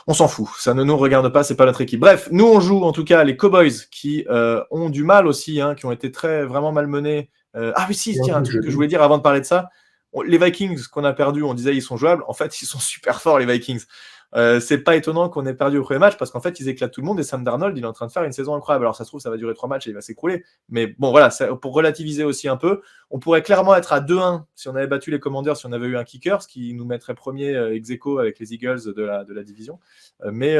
S1: On s'en fout. Ça ne nous regarde pas. C'est pas notre équipe. Bref, nous on joue en tout cas les Cowboys qui ont du mal aussi, qui ont été vraiment malmenés. Ah oui, si, tiens, un truc que je voulais dire avant de parler de ça. Les Vikings qu'on a perdus, on disait ils sont jouables. En fait, ils sont super forts les Vikings. C'est pas étonnant qu'on ait perdu au premier match parce qu'en fait ils éclatent tout le monde et Sam Darnold il est en train de faire une saison incroyable. Alors ça se trouve ça va durer 3 matchs et il va s'écrouler, mais bon voilà, pour relativiser aussi un peu, on pourrait clairement être à 2-1 si on avait battu les Commanders, si on avait eu un kicker, ce qui nous mettrait premier ex-aequo avec les Eagles de la division, mais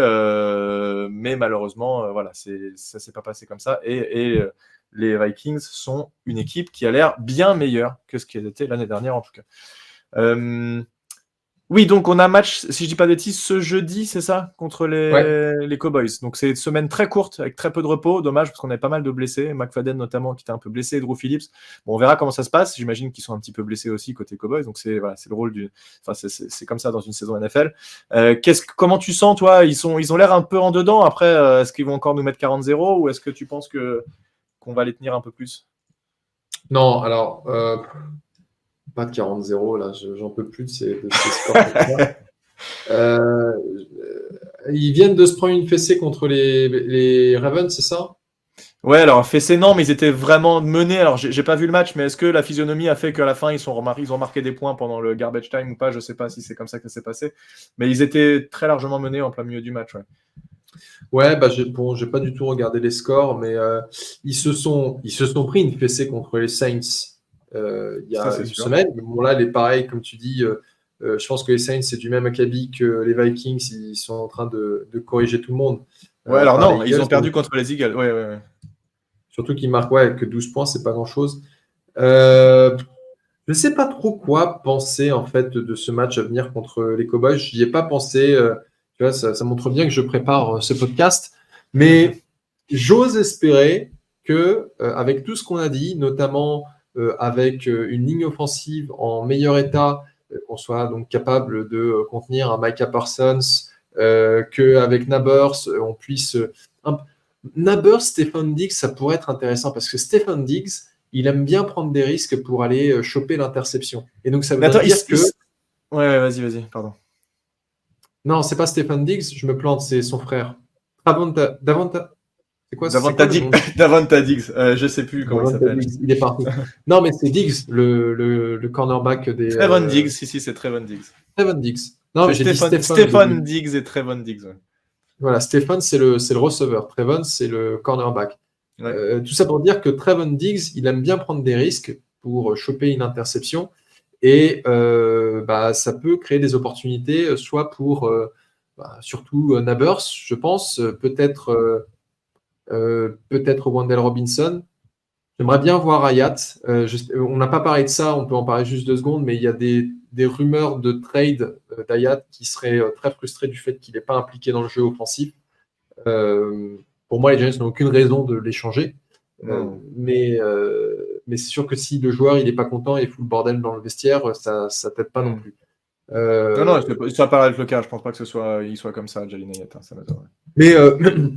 S1: malheureusement voilà, ça s'est pas passé comme ça et les Vikings sont une équipe qui a l'air bien meilleure que ce qu'elle était l'année dernière en tout cas. Oui, donc on a un match, si je dis pas de bêtises, ce jeudi, c'est ça, contre les Cowboys. Donc c'est une semaine très courte, avec très peu de repos. Dommage, parce qu'on avait pas mal de blessés. McFadden notamment, qui était un peu blessé, et Drew Phillips. Bon, on verra comment ça se passe. J'imagine qu'ils sont un petit peu blessés aussi côté Cowboys. Donc c'est le rôle c'est comme ça dans une saison NFL. Comment tu sens, toi? Ils ont l'air un peu en dedans. Après, est-ce qu'ils vont encore nous mettre 40-0 ou est-ce que tu penses qu'on va les tenir un peu plus?
S2: Non, alors... Pas de 40-0, là, j'en peux plus de ces scores. Ils viennent de se prendre une fessée contre les Ravens, c'est ça?
S1: Ouais, alors fessée non, mais ils étaient vraiment menés. Alors j'ai pas vu le match, mais est-ce que la physionomie a fait qu'à la fin ils ont marqué des points pendant le garbage time ou pas? Je sais pas si c'est comme ça que ça s'est passé, mais ils étaient très largement menés en plein milieu du match.
S2: Ouais, j'ai pas du tout regardé les scores, mais ils se sont pris une fessée contre les Saints. Il y a une semaine. Bon, là, les pareil, comme tu dis, je pense que les Saints, c'est du même acabit que les Vikings. Ils sont en train de corriger tout le monde.
S1: Ouais, alors non, ils ont perdu contre les Eagles. Ouais.
S2: Surtout qu'ils marquent que 12 points, c'est pas grand-chose. Je ne sais pas trop quoi penser en fait de ce match à venir contre les Cowboys. Je n'y ai pas pensé. Tu vois, ça montre bien que je prépare ce podcast. Mais j'ose espérer que, avec tout ce qu'on a dit, notamment avec une ligne offensive en meilleur état, qu'on soit donc capable de contenir un Micah Parsons, qu'avec Nabers, on puisse. Nabers, Stefon Diggs, ça pourrait être intéressant parce que Stefon Diggs, il aime bien prendre des risques pour aller choper l'interception. Et donc, ça veut dire que.
S1: Ouais, vas-y, pardon.
S2: Non, c'est pas Stefon Diggs, je me plante, c'est son frère. Davonta. C'est quoi
S1: Davonta Diggs, je sais plus comment il s'appelle.
S2: Il est partout. Non, mais c'est Diggs, le cornerback des.
S1: Trevon Diggs, si, c'est Trevon Diggs.
S2: Trevon Diggs. Non, mais j'ai dit
S1: Stefon Diggs et Trevon Diggs. Ouais.
S2: Voilà, Stefon, c'est le receveur. Trevon, c'est le cornerback. Ouais. Tout ça pour dire que Trevon Diggs, il aime bien prendre des risques pour choper une interception. Et ça peut créer des opportunités, soit pour surtout Nabers, je pense, peut-être Wan'Dale Robinson. J'aimerais bien voir Hayat. On n'a pas parlé de ça, on peut en parler juste 2 secondes, mais il y a des rumeurs de trade d'Hayat qui seraient très frustrés du fait qu'il n'est pas impliqué dans le jeu offensif. Pour moi, les Giants n'ont aucune raison de l'échanger. Mais c'est sûr que si le joueur il n'est pas content et fout le bordel dans le vestiaire, ça t'aide pas non plus.
S1: Non, ça paraît être le cas. Je pense pas que il soit comme ça, Jalin Hyatt. Ça m'étonnerait.
S2: Mais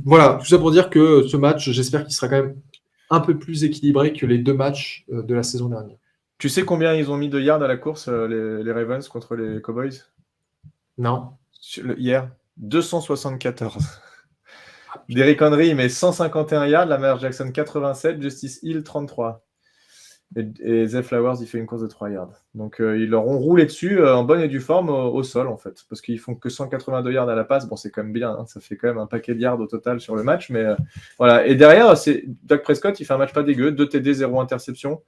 S2: voilà, tout ça pour dire que ce match, j'espère qu'il sera quand même un peu plus équilibré que les 2 matchs de la saison dernière.
S1: Tu sais combien ils ont mis de yards à la course, les Ravens contre les Cowboys?
S2: Non.
S1: Hier, 274. Derrick Henry met 151 yards, Lamar Jackson 87, Justice Hill 33. Et Zay Flowers, il fait une course de 3 yards. Donc, ils leur ont roulé dessus en bonne et due forme au sol, en fait. Parce qu'ils font que 182 yards à la passe. Bon, c'est quand même bien. Hein, ça fait quand même un paquet de yards au total sur le match. Mais voilà. Et derrière, c'est Dak Prescott, il fait un match pas dégueu. 2 TD, 0 interception.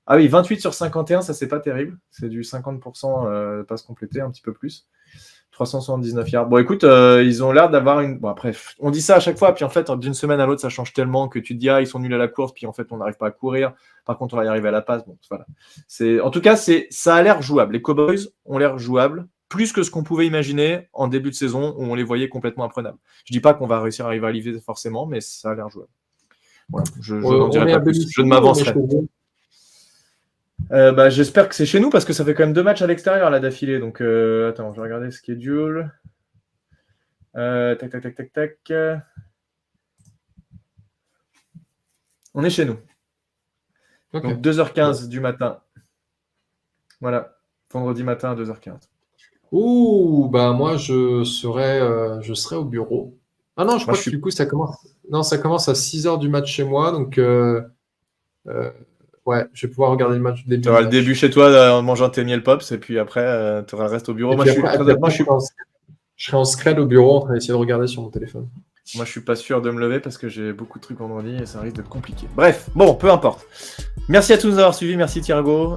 S1: Ah oui, 28 sur 51, ça, c'est pas terrible. C'est du 50% passe complétée, un petit peu plus. 379 yards. Bon, écoute, ils ont l'air d'avoir une. Bon, après, on dit ça à chaque fois, puis en fait, d'une semaine à l'autre, ça change tellement que tu te dis, ils sont nuls à la course, puis en fait, on n'arrive pas à courir. Par contre, on va y arriver à la passe. Bon, voilà. En tout cas, ça a l'air jouable. Les Cowboys ont l'air jouables, plus que ce qu'on pouvait imaginer en début de saison où on les voyait complètement imprenables. Je dis pas qu'on va réussir à rivaliser forcément, mais ça a l'air jouable. Voilà. Je n'en dirai pas plus. Je ne m'avancerai. J'espère que c'est chez nous parce que ça fait quand même 2 matchs à l'extérieur là d'affilée. Donc attends, je vais regarder le schedule. Tac. On est chez nous. Okay. Donc 2h15 du matin. Voilà. Vendredi matin à 2h15.
S2: Ouh, moi je serai au bureau. Ah non, je crois que du coup ça commence. Non, ça commence à 6h du match chez moi, donc ouais, je vais pouvoir regarder le match du début.
S1: Tu auras le début chez toi en mangeant tes miel pops et puis après tu auras le reste au bureau.
S2: Je serai en scred au bureau en train d'essayer de regarder sur mon téléphone.
S1: Moi je suis pas sûr de me lever parce que j'ai beaucoup de trucs vendredi et ça risque d'être compliqué. Bref, bon, peu importe. Merci à tous d'avoir suivi, merci Thiago.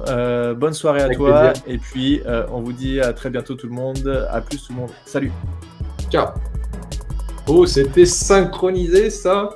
S1: Bonne soirée à toi plaisir. Et puis on vous dit à très bientôt tout le monde. À plus tout le monde. Salut.
S2: Ciao. Oh, c'était synchronisé ça.